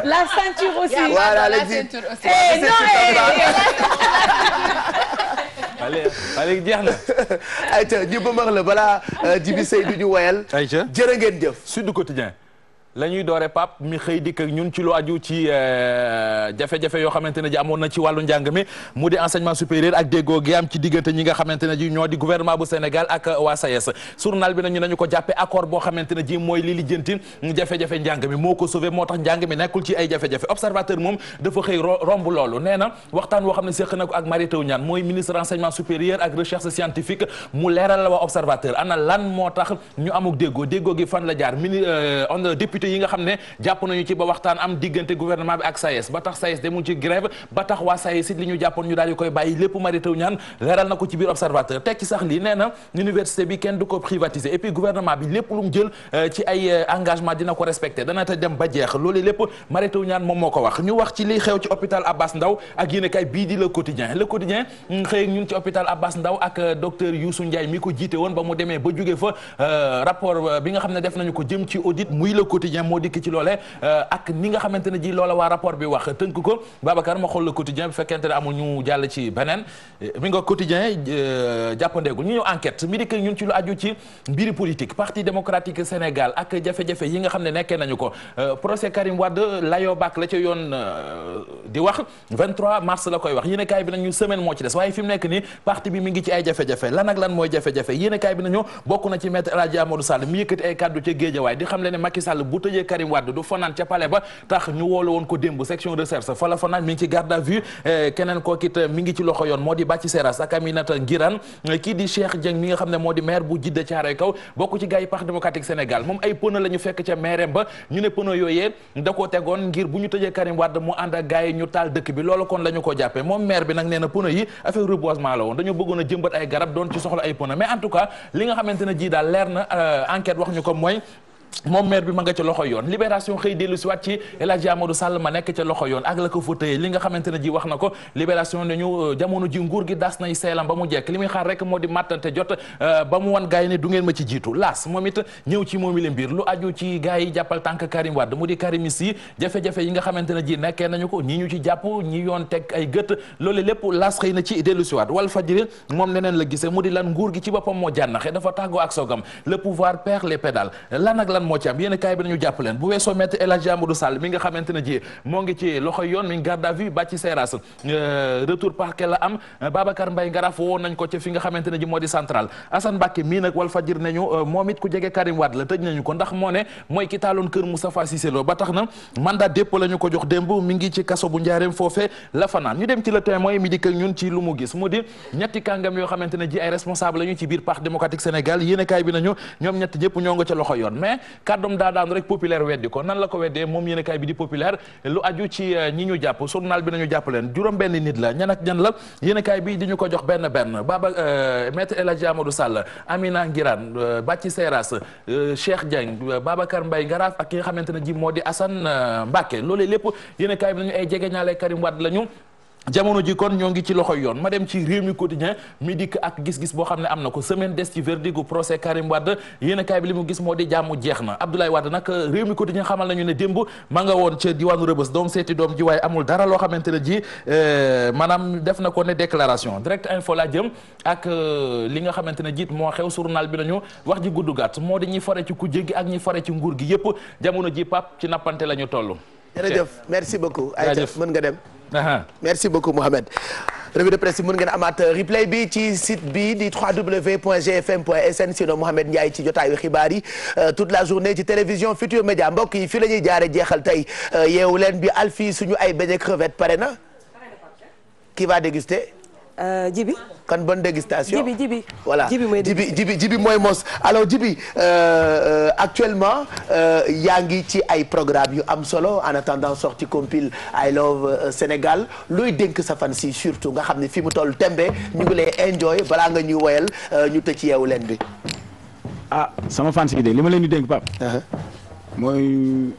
la ceinture aussi. voilà le jiin. allez jeex na. ayca ñu bëmër la balaa Djibi Seydou ñu woyal. ayca jërë ngeen jëf. Sud Quotidien la ñuy doore Pape mi xëy dikk ak ñun ci lu aju ci jafe-jafe yoo xamante ne ji amoon na ci wàllu njàng mi mu di enseignement supérieur ak déggoo gi am ci diggante ñi nga xamante ne ji ñoo di gouvernement bu Sénégal ak waa SAES journal bi nañu ko jàppe accord boo xamante ne ji mooy li lijjanti jafe-jafe njàng mi moo ko sauvé moo tax njàng mi nekkul ci ay jafe-jafe observateur moom dafa xëy romb loolu nee na waxtaan woo xam ne séq na ko ak Mary Teuw Niane mooy ministre enseignement supérieur ak recherche scientifique mu leeral la waa observateur ana lan moo tax ñu amuk déggoo gi fan la jaar député yi nga xam ne jàpp nañu ci ba waxtaan am diggante gouvernement bi ak SAES ba tax SAES demul ci grève ba tax waa SAES it li ñu jàppoon ñu daal di koy bàyyi lépp Mary Teuw Niane leeral na ko ci biir observateur teg ci sax lii nee na université bi kenn du ko privatiser et puis gouvernement bi lépp lu mu jël ci ay engagement dina ko respecté dana te dem ba jeex loolu lépp Mary Teuw Niane moom moo ko wax ñu wax ci liy xew ci hôpital Abass Ndao ak yéenekaay bii di Le Quotidien xëy ñun ci hôpital Abass Ndao ak docteur Youssou Ndiaye mi ko jiite woon ba mu demee ba jóge fa rapport bi nga xam ne def nañu ko jëm ci audit muy Le Quotidien moo dikk ci loolee ak ni nga xamante ne ji loola waa rapport bi wax tënk ko Babacar ma xool Le Quotidien bu fekkente ne amul ñu jàll ci beneen mi nga Quotidien jàppandeegul ñu ñëw enquête mi dikk ñun ci lu aju ci mbiri politique parti démocratique Sénégal ak jafe-jafe yi nga xam ne nekkee nañu ko procès Karim Wade layoo bak la ca yoon di wax 23 mars la koy wax yéenekaay bi nañu semaine moo ci des waaye fi mu nekk nii parti bi mi ngi ci ay jafe-jafe lan ak lan mooy jafe-jafe yéenekaay bi nañu bokk na ci maître El Hadji Amadou Sall mi yëkkati ay kàddu ca Guédiawaye di xam le ne Macky Sall bu tëjee Karim Wade du fanaan ca palais ba tax ñu woolu woon ko démb section recherche fa la fanaan mi ngi ci garde à vue keneen koo kit mi ngi ci loxo yoon moo di Bathie Seras ak Aminata Ngirane kii di Cheikh Dieng mi nga xam ne moo di maire bu Djiddah Thiaroye Kaw bokk ci gars yi Parti démocratique Sénégal moom ay pneu la ñu fekk ca maire ba ñu ne pneu yooyee da koo tegoon ngir bu ñu tëjee Karim Wade mu ànd ak gars yi ñu taal dëkk bi loolu kon la ñu ko jàppee moom maire bi nag nee na pneu yi affaire reboisement la woon dañoo bëggoon a jëmbat ay garab doon ci soxla ay pneu mais en tout cas li nga xamante ne ji daal leer na enquête wax ñu ko mooy moom maire bi ma nga ca loxo yoon libération xëy dellu si waat ci El Hadji Amadou Sall ma nekk ca loxo yoon ak la ko fa tëye li nga xamante ne ji wax na ko libération ne ñu jamono ji nguur gi das nay seelam ba mu jekk li muy xaar rek moo di màttante jot ba mu wan gars yi ne du ngeen ma ci jiitu laas moom it ñëw ci moomi le mbir lu aju ci gars yi jàppal tànk Karim Wade mu di karimis yi jafe-jafe yi nga xamante ne ji nekkee nañu ko ñi ñu ci jàpp ñi yoon teg ay gët loolu lépp laas xëy na ci dellu si waat Walf Fadjri moom neneen la gisee mu di lan nguur gi ci boppam moo jànnaxe dafa tàggoo ak sogam le pouvoir perd les pédales lan ak lan moo ci am yéen kaay bi nañu jàpp leen bu weesoo maître El Hadji Amadou Sall mi nga xamante ne ji moo ngi ci loxo yoon mi ngi garde à vue Bathie Seras retour parquet la am Babacar Mbaye Ngaraf woo nañ ko ci fi nga xamante ne ji moo di central Assane Mbacké mii nag Walf Fadjri nañu moom it ku jege Karim Wade la tëj nañu ko ndax moo ne mooy ki taaloon kër Moustapha Cissé Lo ba tax na mandat dépôt la ñu ko jox démb mi ngi ci kaso bu Njaareem foofee la fanaan ñu dem ci le témoin mi dikk ak ñun ci lu mu gis mu di ñetti kàngam yoo xamante ne ji ay responsable la ñu ci biir Parti démocratique Sénégal yéen kaay bi nañu ñoom ñett ñëpp ñoo nga ca loxo yoon mais kàddoom daa daan rek populaire weddi ko nan la ko weddee moom yéen kaay bi di populaire lu aju ci ñi ñu jàpp journal bi nañu jàpp leen juróom benn nit la ñan ak ñan la yéen kaay bi di ñu ko jox benn Baba maître El Hadji Amadou Sall Amina Ngirane Bathie Seras Cheikh Dieng Babacar Mbaye Ngaraf ak ki nga xamante ne ji moo di Assane Mbacké loolee lépp yéen kaay bi nañu ay jegeñaale Karim Wade lañu jamono ji kon ñoo ngi ci loxoy yoon ma dem ci réew mi quotidien mi dikk ak gis-gis boo xam ne am na ko semaine des ci verdict gu procès Karim Wade yéen a kaay bi li mu gis moo di jàmm jeex na Abdoulaye Wade nag réew mi quotidien xamal nañu ne démb ma nga woon ca diwaanu Rëbës doom seeti doom ji waaye amul dara loo xamante ne ji maanaam def na ko ne déclaration direct info la jëm ak li nga xamante ne jiit moo xew journal bi nañu wax ji gudd gàtt moo di ñi fare ci kujje gi ak ñi fare ci nguur gi yépp jamono ji pap ci nappante la ñu toll. jërëjëf merci beaucoup. Aïcha mën nga dem. Merci beaucoup Mohamed. Revue de presse mën ngeen amaat replay bi ci site bi di www.gfm.sn sinon Mohamed Ndiaye ci jotaayu xibaar yi toute la journée ci télévision Futur Média mbokk yi fii la ñuy jaare jeexal tey yeewu leen bi Alfie suñu ay beignet crevette pare na qui va déguster Djibi kan bonne dégustation. Jibi voilà Jibi mooy mos. alors Jibi actuellement yaa ngi ci ay programme yu am solo en attendant sortie compile I Love Sénégal looy dénk sa fan si surtout nga xam ne fi mu toll tembe ñu ngi lay enjoy balaa nga ñuy woyal ñu tëj ci yeewu leen bi. ah sama fan si de li ma leen di dénk Pape. mooy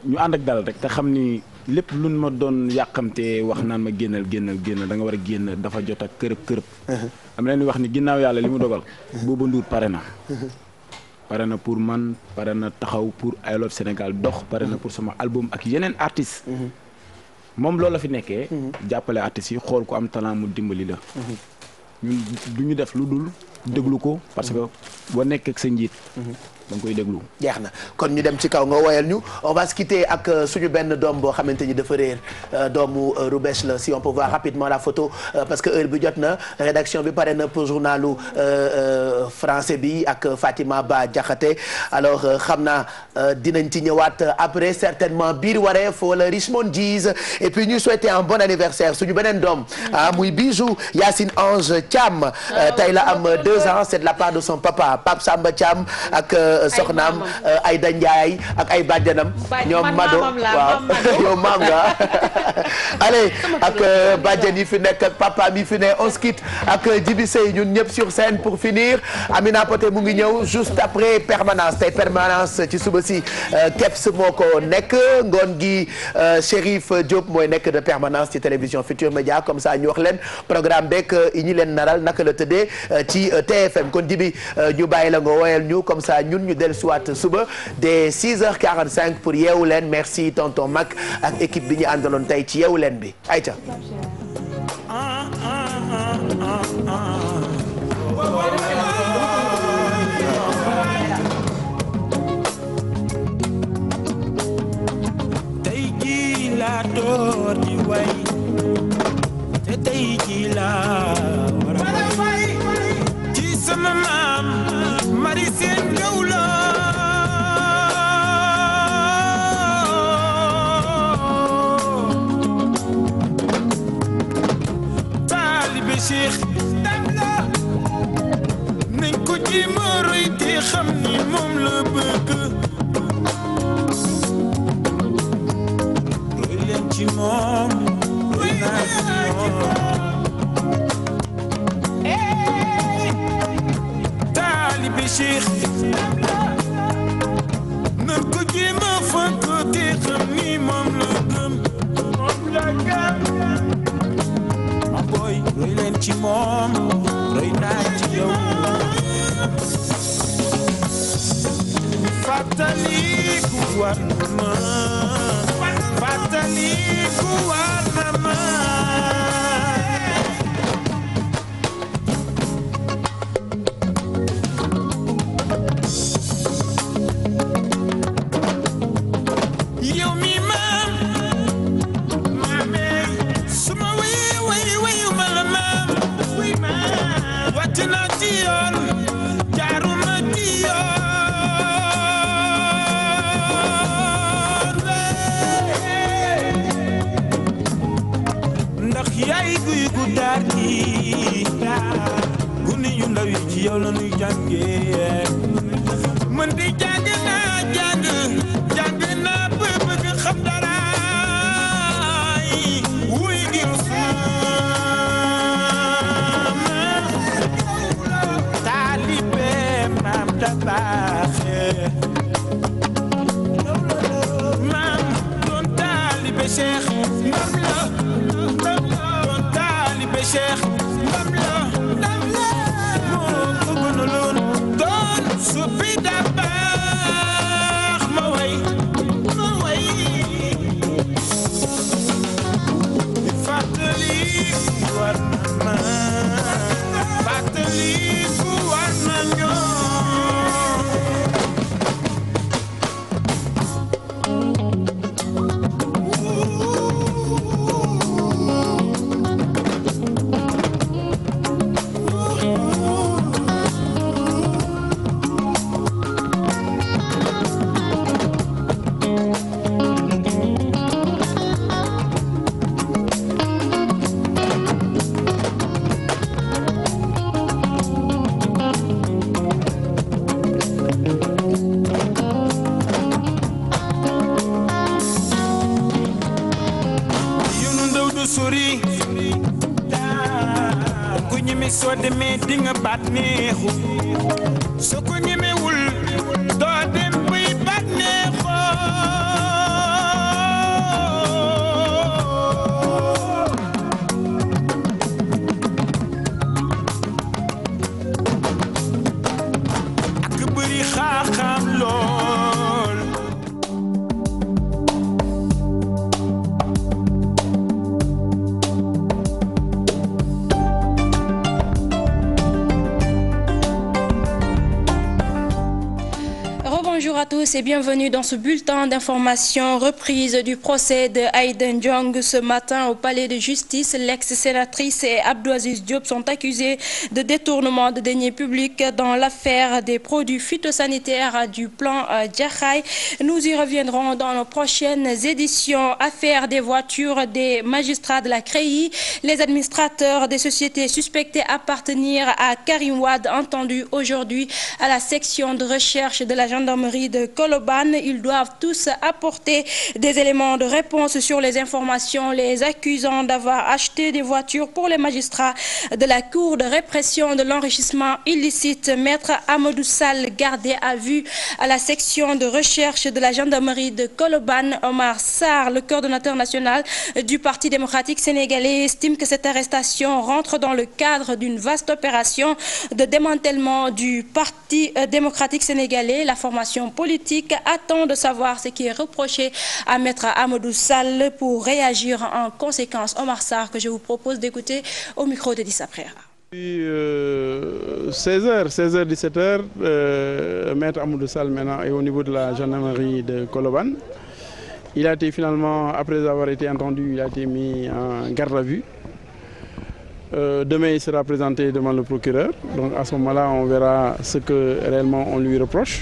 ñu ànd ak dal rek te xam ni lépp luñ ma doon yàqamte wax naan ma génnal da nga war a génn dafa jot ak kërëb. am leen di wax ni ginnaaw yàlla li mu dogal. Bouba Ndour pare na. pare na pour man pare na taxaw pour I Love Sénégal dox pare na pour sama album ak yeneen artistes. moom loolu la fi nekkee. jàppale artistes yi xool ko am talent mu dimbali la. ñun du ñu def lu dul déglu ko parce que boo nekk ak sa njiit. da nga koy déglu. jeex na kon ñu dem ci kaw nga woyal ñu on va se quitter ak suñu benn doom boo xamante ni dafa réer doomu Roubèche la si on peut voir rapidement la photo parce que heure bi jot na rédaction bi pare na pour journalu français bi ak Fatima Ba Diakhaté alors xam naa dinañ ci ñëwaat après certainement biir wareef wala Richmond Gis et puis ñu souhaiter un bon anniversaire suñu beneen doom muy Bijou Yacine Ange Thiam tey la am 2 ans c'est de la part de son papa Pape Samba Thiam ak soxnaam Aïda Ndiaye ak ay bàjjanam ñoom Mado waaw yow maam nga allez ak bàjjan yi fi nekk ak papa mi fi ne on se quitte ak Djibi Sey ñun ñëpp sur scène pour finir Amina Poté mu ngi ñëw juste après permanence tey permanence ci suba si Keps moo ko nekk ngoon gi Chérif Diop mooy nekk de permanence ci télévision Futur Média comme ça ñu wax leen programme beeg yi ñi leen naral naka la tëddee ci TFM kon Djibi ñu bàyyi la nga woyal ñu comme ça ñun ñu dellu siwaat suba dès 6h45 pour yeewu leen merci tonton Mac ak équipe bi ñu àndaloon tey ci yeewu leen bi ayca tey jii laa door di way te tey jii laa war a way ci sama maam mari seen gawlo taalibe Cheikh Damla nañ ko ji ma roy te xam ni moom la bëgg roy leen ci moom roy naa ci moom taalibe Cheikh nan ko jéem a fonk te xam ni moom la gëm ma boy roy leen ci moom roy naa ci yow fàttaliku war na ma fàttaliku war na ma yow mi maam maame suma way ma la maam wàcc naa ci yoon jaaruma ci yoon ndax yaay guy gu daar gi guni yu ndaw yi ci yow la ñuy jàngee man di jàng naa bëgg xam dara wuy ngir sama taalibe maam da baaxe maam doon taalibe Cheikh ndam la doon taalibe Cheikh ndam la moo ko gënaloon doon suppi da baax ma way fàttaliku war na ma fàttaliku war na ñoo sori ku ñeme soo demee di nga baat neexu soo ko ñemewul doo dem buy baat neexoo ak bëri xaaxaam lool. Bonjour à tous et bienvenue dans ce bulletin d'information. Reprise du procès de Aïda Ndiong ce matin au palais de justice. L'ex-sénatrice et Abdou Aziz Diop sont accusés de détournement de deniers publics dans l'affaire des produits phytosanitaires du plan Jaxaay. Nous y reviendrons dans nos prochaines éditions. Affaire des voitures des magistrats de la CREI. Les administrateurs des sociétés suspectées appartenir à Karim Wade entendus aujourd'hui à la section de recherche de la gendarmerie de Colobane. Ils doivent tous apporter des éléments de réponse sur les informations les accusant d'avoir acheté des voitures pour les magistrats de la Cour de répression de l'enrichissement illicite. Maître Amadou Sall, gardé à vue à la section de recherche de la gendarmerie de Colobane. Omar Sarr, le coordonnateur national du Parti démocratique sénégalais, estime que cette arrestation rentre dans le cadre d'une vaste opération de démantèlement du Parti démocratique sénégalais. La formation politique attend de savoir ce qui est reproché à Maître Amadou Sall pour réagir en conséquence. Omar Sarr, que je vous propose d'écouter au micro de Dissa Préra. 16h, 17h, Maître Amadou Sall maintenant est au niveau de la gendarmerie de Colobane. Il a été finalement, après avoir été entendu, il a été mis en garde à vue. Demain, il sera présenté devant le procureur. Donc à ce moment-là, on verra ce que réellement on lui reproche.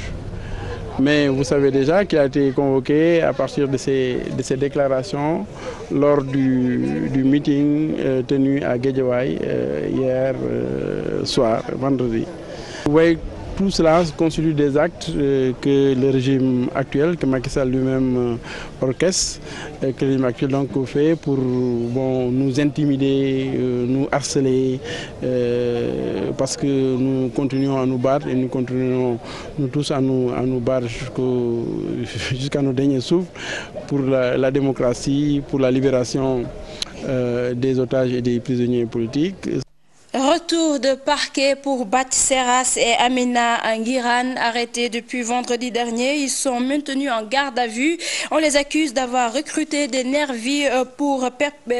Mais vous savez déjà qu'il a été convoqué à partir de ces déclarations lors du meeting tenu à Guédiawaye hier soir, vendredi. Vous voyez, tout cela constitue des actes que le régime actuel, que Macky Sall lui-même orchestre, que le régime actuel donc fait pour nous intimider, nous harceler, parce que nous continuons à nous battre et nous continuons nous tous à nous battre jusqu'à nos derniers souffles pour la démocratie, pour la libération des otages et des prisonniers politiques. Retour de parquet pour Bathie Seras et Amina Nguirane, arrêtés depuis vendredi dernier. Ils sont maintenus en garde à vue. On les accuse d'avoir recruté des nervis pour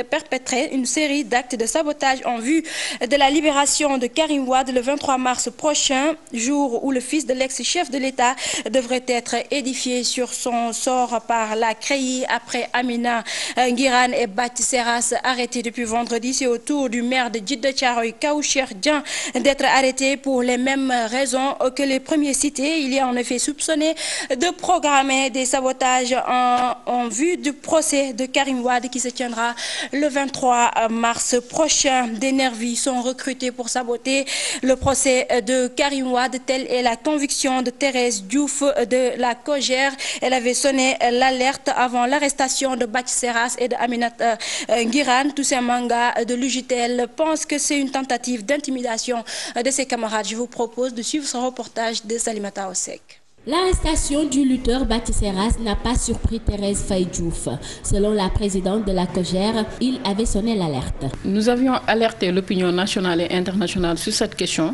perpétrer une série d'actes de sabotage en vue de la libération de Karim Wade le 23 mars prochain, jour où le fils de l'ex-chef de l'État devrait être édifié sur son sort par la CREI. Après Amina Nguirane et Bathie Seras arrêtés depuis vendredi, c'est au tour du maire de Djiddah Thiaroye Kaw Cheikh Dieng d'être arrêté pour les mêmes raisons que les premiers cités. Il est en effet soupçonné de programmer des sabotages en vue du procès de Karim Wade qui se tiendra le 23 mars prochain. Des nervis sont recrutés pour saboter le procès de Karim Wade. Telle est la conviction de Thérèse Diouf de la COJER. Elle avait sonné l'alerte avant l'arrestation de Bathie Seras et de Aminata Nguirane. Toussaint Manga de l'UJTL pense que c'est une tentative d'intimidation de ses camarades. Je vous propose de suivre ce reportage de Salimata Osek. L'arrestation du lutteur Bathie Seras n'a pas surpris Thérèse Faye Diouf. Selon la présidente de la COJER, il avait sonné l'alerte. Nous avions alerté l'opinion nationale et internationale sur cette question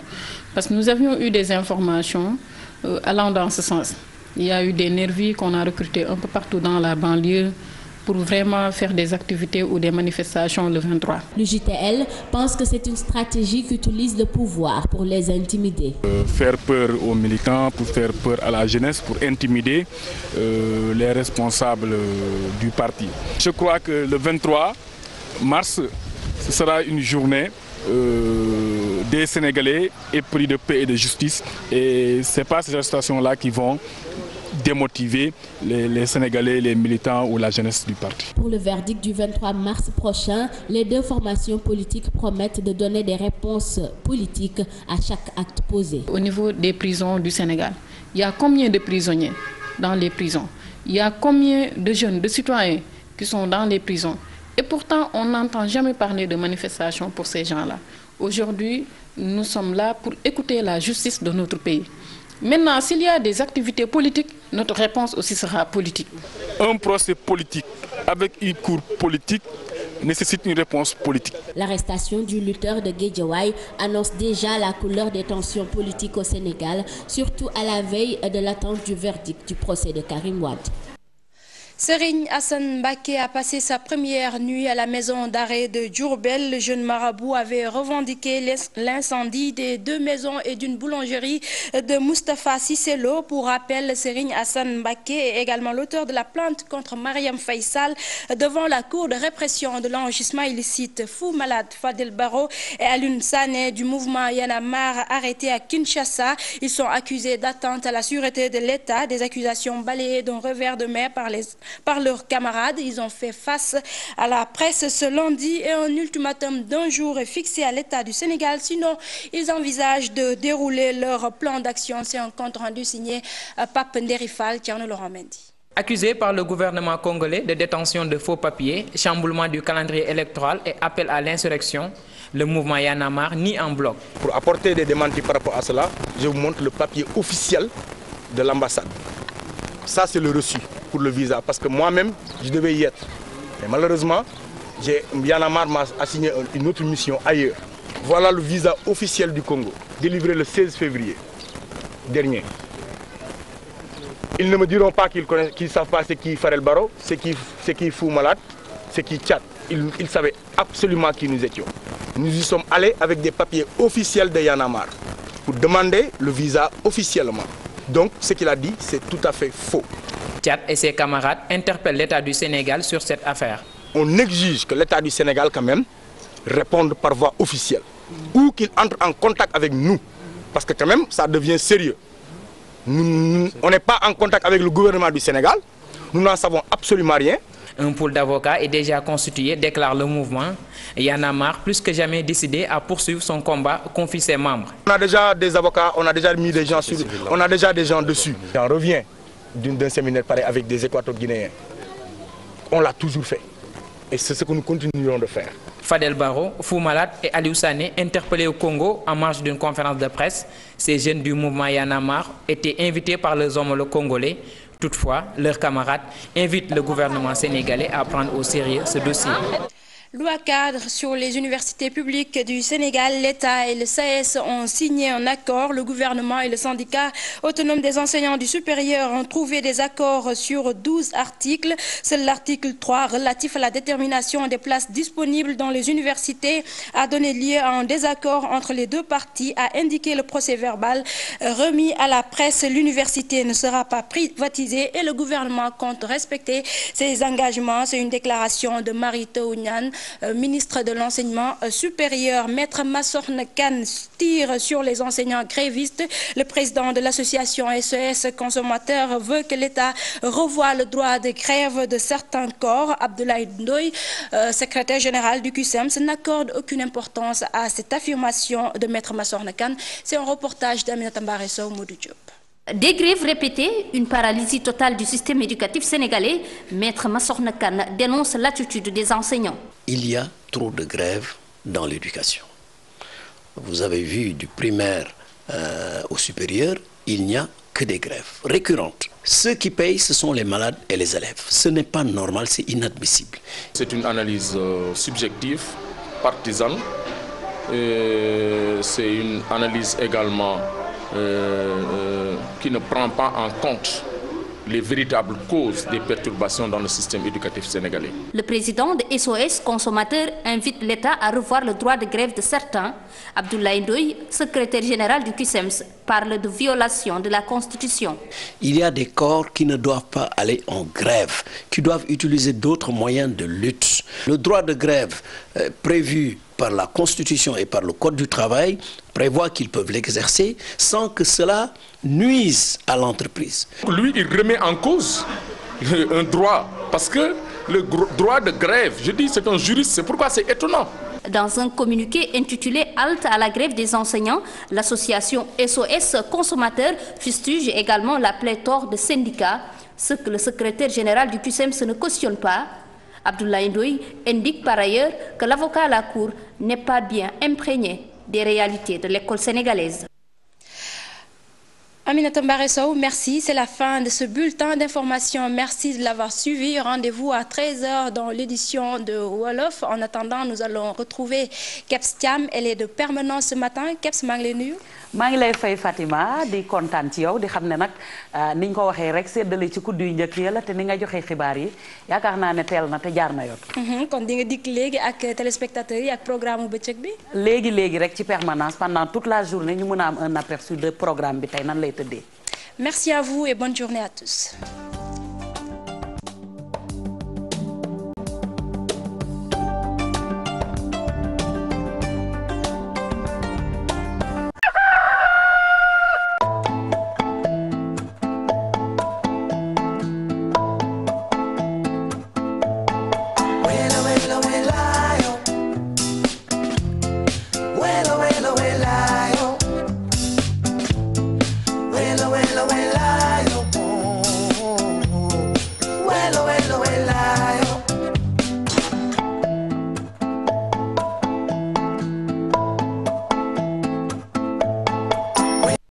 parce que nous avions eu des informations allant dans ce sens. Il y a eu des nervis qu'on a recrutés un peu partout dans la banlieue pour vraiment faire des activités ou des manifestations le 23. L'UJTL pense que c'est une stratégie qu'utilise le pouvoir pour les intimider. Faire peur aux militants, pour faire peur à la jeunesse, pour intimider les responsables du parti. Je crois que le 23 mars, ce sera une journée des Sénégalais épris de paix et de justice. Et ce n'est pas ces arrestations-là qui vont démotiver les Sénégalais, les militants ou la jeunesse du parti. Pour le verdict du 23 mars prochain, les deux formations politiques promettent de donner des réponses politiques à chaque acte posé. Au niveau des prisons du Sénégal, il y a combien de prisonniers dans les prisons? Il y a combien de jeunes, de citoyens qui sont dans les prisons? Et pourtant, on n'entend jamais parler de manifestation pour ces gens-là. Aujourd'hui, nous sommes là pour écouter la justice de notre pays. Maintenant, s'il y a des activités politiques, notre réponse aussi sera politique. Un procès politique avec une cour politique nécessite une réponse politique. L'arrestation du lutteur de Guédiawaye annonce déjà la couleur des tensions politiques au Sénégal, surtout à la veille de l'attente du verdict du procès de Karim Wade. Serigne Assane Mbacké a passé sa première nuit à la maison d'arrêt de Diourbel. Le jeune marabout avait revendiqué l'incendie des 2 maisons et d'une boulangerie de Moustapha Cissé Lo. Pour rappel, Serigne Assane Mbacké est également l'auteur de la plainte contre Mariam Faye Sall devant la Cour de répression de l'enrichissement illicite. Fou Malade Fadel Barro et Alioune Sané du mouvement Y en a marre arrêtés à Kinshasa. Ils sont accusés d'atteinte à la sûreté de l'État, des accusations balayées d'un revers de main par leurs camarades. Ils ont fait face à la presse ce lundi et un ultimatum d'1 jour est fixé à l'État du Sénégal. Sinon, ils envisagent de dérouler leur plan d'action. C'est un compte rendu signé Pape Nderifal, Thierno Laurent Mendy. Accusé par le gouvernement congolais de détention de faux papiers, chamboulement du calendrier électoral et appel à l'insurrection, le mouvement Y en a marre nie en bloc. Pour apporter des démentis par rapport à cela, je vous montre le papier officiel de l'ambassade. Ça, c'est le reçu pour le visa, parce que moi-même, je devais y être. Mais malheureusement, Y en a marre m'a assigné une autre mission ailleurs. Voilà le visa officiel du Congo, délivré le 16 février dernier. Ils ne me diront pas qu'ils ne savent pas c'est qui Farel Barro, c'est qui Fou Malade, c'est qui Tchad. Ils savaient absolument qui nous étions. Nous y sommes allés avec des papiers officiels de Y en a marre pour demander le visa officiellement. Donc, ce qu'il a dit, c'est tout à fait faux. Tchad et ses camarades interpellent l'État du Sénégal sur cette affaire. On exige que l'État du Sénégal, quand même, réponde par voie officielle. Ou qu'il entre en contact avec nous. Parce que, quand même, ça devient sérieux. On n'est pas en contact avec le gouvernement du Sénégal. Nous n'en savons absolument rien. Un pool d'avocats est déjà constitué, déclare le mouvement. Y en a marre, plus que jamais décidé à poursuivre son combat, confie ses membres. On a déjà des avocats, on a déjà mis des gens sur, on a déjà des gens dessus. J'en reviens d'un séminaire pareil avec des Équato-Guinéens. On l'a toujours fait. Et c'est ce que nous continuerons de faire. Fadel Barro, Fou Malade et Aliou Sané, interpellés au Congo en marge d'une conférence de presse. Ces jeunes du mouvement Y en a marre étaient invités par les homologues congolais. Toutefois, leurs camarades invitent le gouvernement sénégalais à prendre au sérieux ce dossier. Loi cadre sur les universités publiques du Sénégal, l'État et le SAES ont signé un accord. Le gouvernement et le syndicat autonome des enseignants du supérieur ont trouvé des accords sur 12 articles. Seul l'article 3 relatif à la détermination des places disponibles dans les universités a donné lieu à un désaccord entre les deux parties, a indiqué le procès-verbal remis à la presse. L'université ne sera pas privatisée et le gouvernement compte respecter ses engagements. C'est une déclaration de Mary Teuw Niane, ministre de l'enseignement supérieur. Maître Massokhna Kane tire sur les enseignants grévistes. Le président de l'association SES Consommateurs veut que l'État revoie le droit de grève de certains corps. Abdoulaye Ndoye, secrétaire général du CUSEMS, n'accorde aucune importance à cette affirmation de Maître Massokhna Kane. C'est un reportage d'Aminata Mbaré Sow, Modou Diop. Des grèves répétées, une paralysie totale du système éducatif sénégalais. Maître Massokhna Kane dénonce l'attitude des enseignants. Il y a trop de grèves dans l'éducation. Vous avez vu du primaire au supérieur, il n'y a que des grèves récurrentes. Ceux qui payent, ce sont les malades et les élèves. Ce n'est pas normal, c'est inadmissible. C'est une analyse subjective, partisane. C'est une analyse également qui ne prend pas en compte les véritables causes des perturbations dans le système éducatif sénégalais. Le président de SOS Consommateurs invite l'État à revoir le droit de grève de certains. Abdoulaye Ndoye, secrétaire général du CUSEMS, parle de violation de la Constitution. Il y a des corps qui ne doivent pas aller en grève, qui doivent utiliser d'autres moyens de lutte. Le droit de grève prévu par la Constitution et par le Code du travail prévoit qu'ils peuvent l'exercer sans que cela nuise à l'entreprise. Lui, il remet en cause un droit, parce que le droit de grève, je dis c'est un juriste, c'est pourquoi c'est étonnant. Dans un communiqué intitulé « Halte à la grève des enseignants », l'association SOS Consommateurs fustige également la pléthore de syndicats, ce que le secrétaire général du CUSEMS ne cautionne pas. Abdoulaye Ndoye indique par ailleurs que l'avocat à la Cour n'est pas bien imprégné des réalités de l'école sénégalaise. Aminata Mbaré Sow, merci. C'est la fin de ce bulletin d'information. Merci de l'avoir suivi. Rendez-vous à 13h dans l'édition de Wolof. En attendant, nous allons retrouver Kebs Thiam. Elle est de permanence ce matin. Kebs, maa ngi lay nuyu. maa ngi lay fay Fatima di kontaan ci yow di xam ne nag ni ñu ko waxee rek séddale ci kuddu yu njëkk ya la te ni nga joxe xibaar yi yaakaar naa ne teel na te jaar na yoon. kon di nga dikk léegi ak téléspectateurs yi ak programme bëccëg bi. léegi rek ci permanence pendant toute la journée ñu mën a am un aperçu de programme bi tey nan lay tëddee. Merci à vous et bonne journée à tous.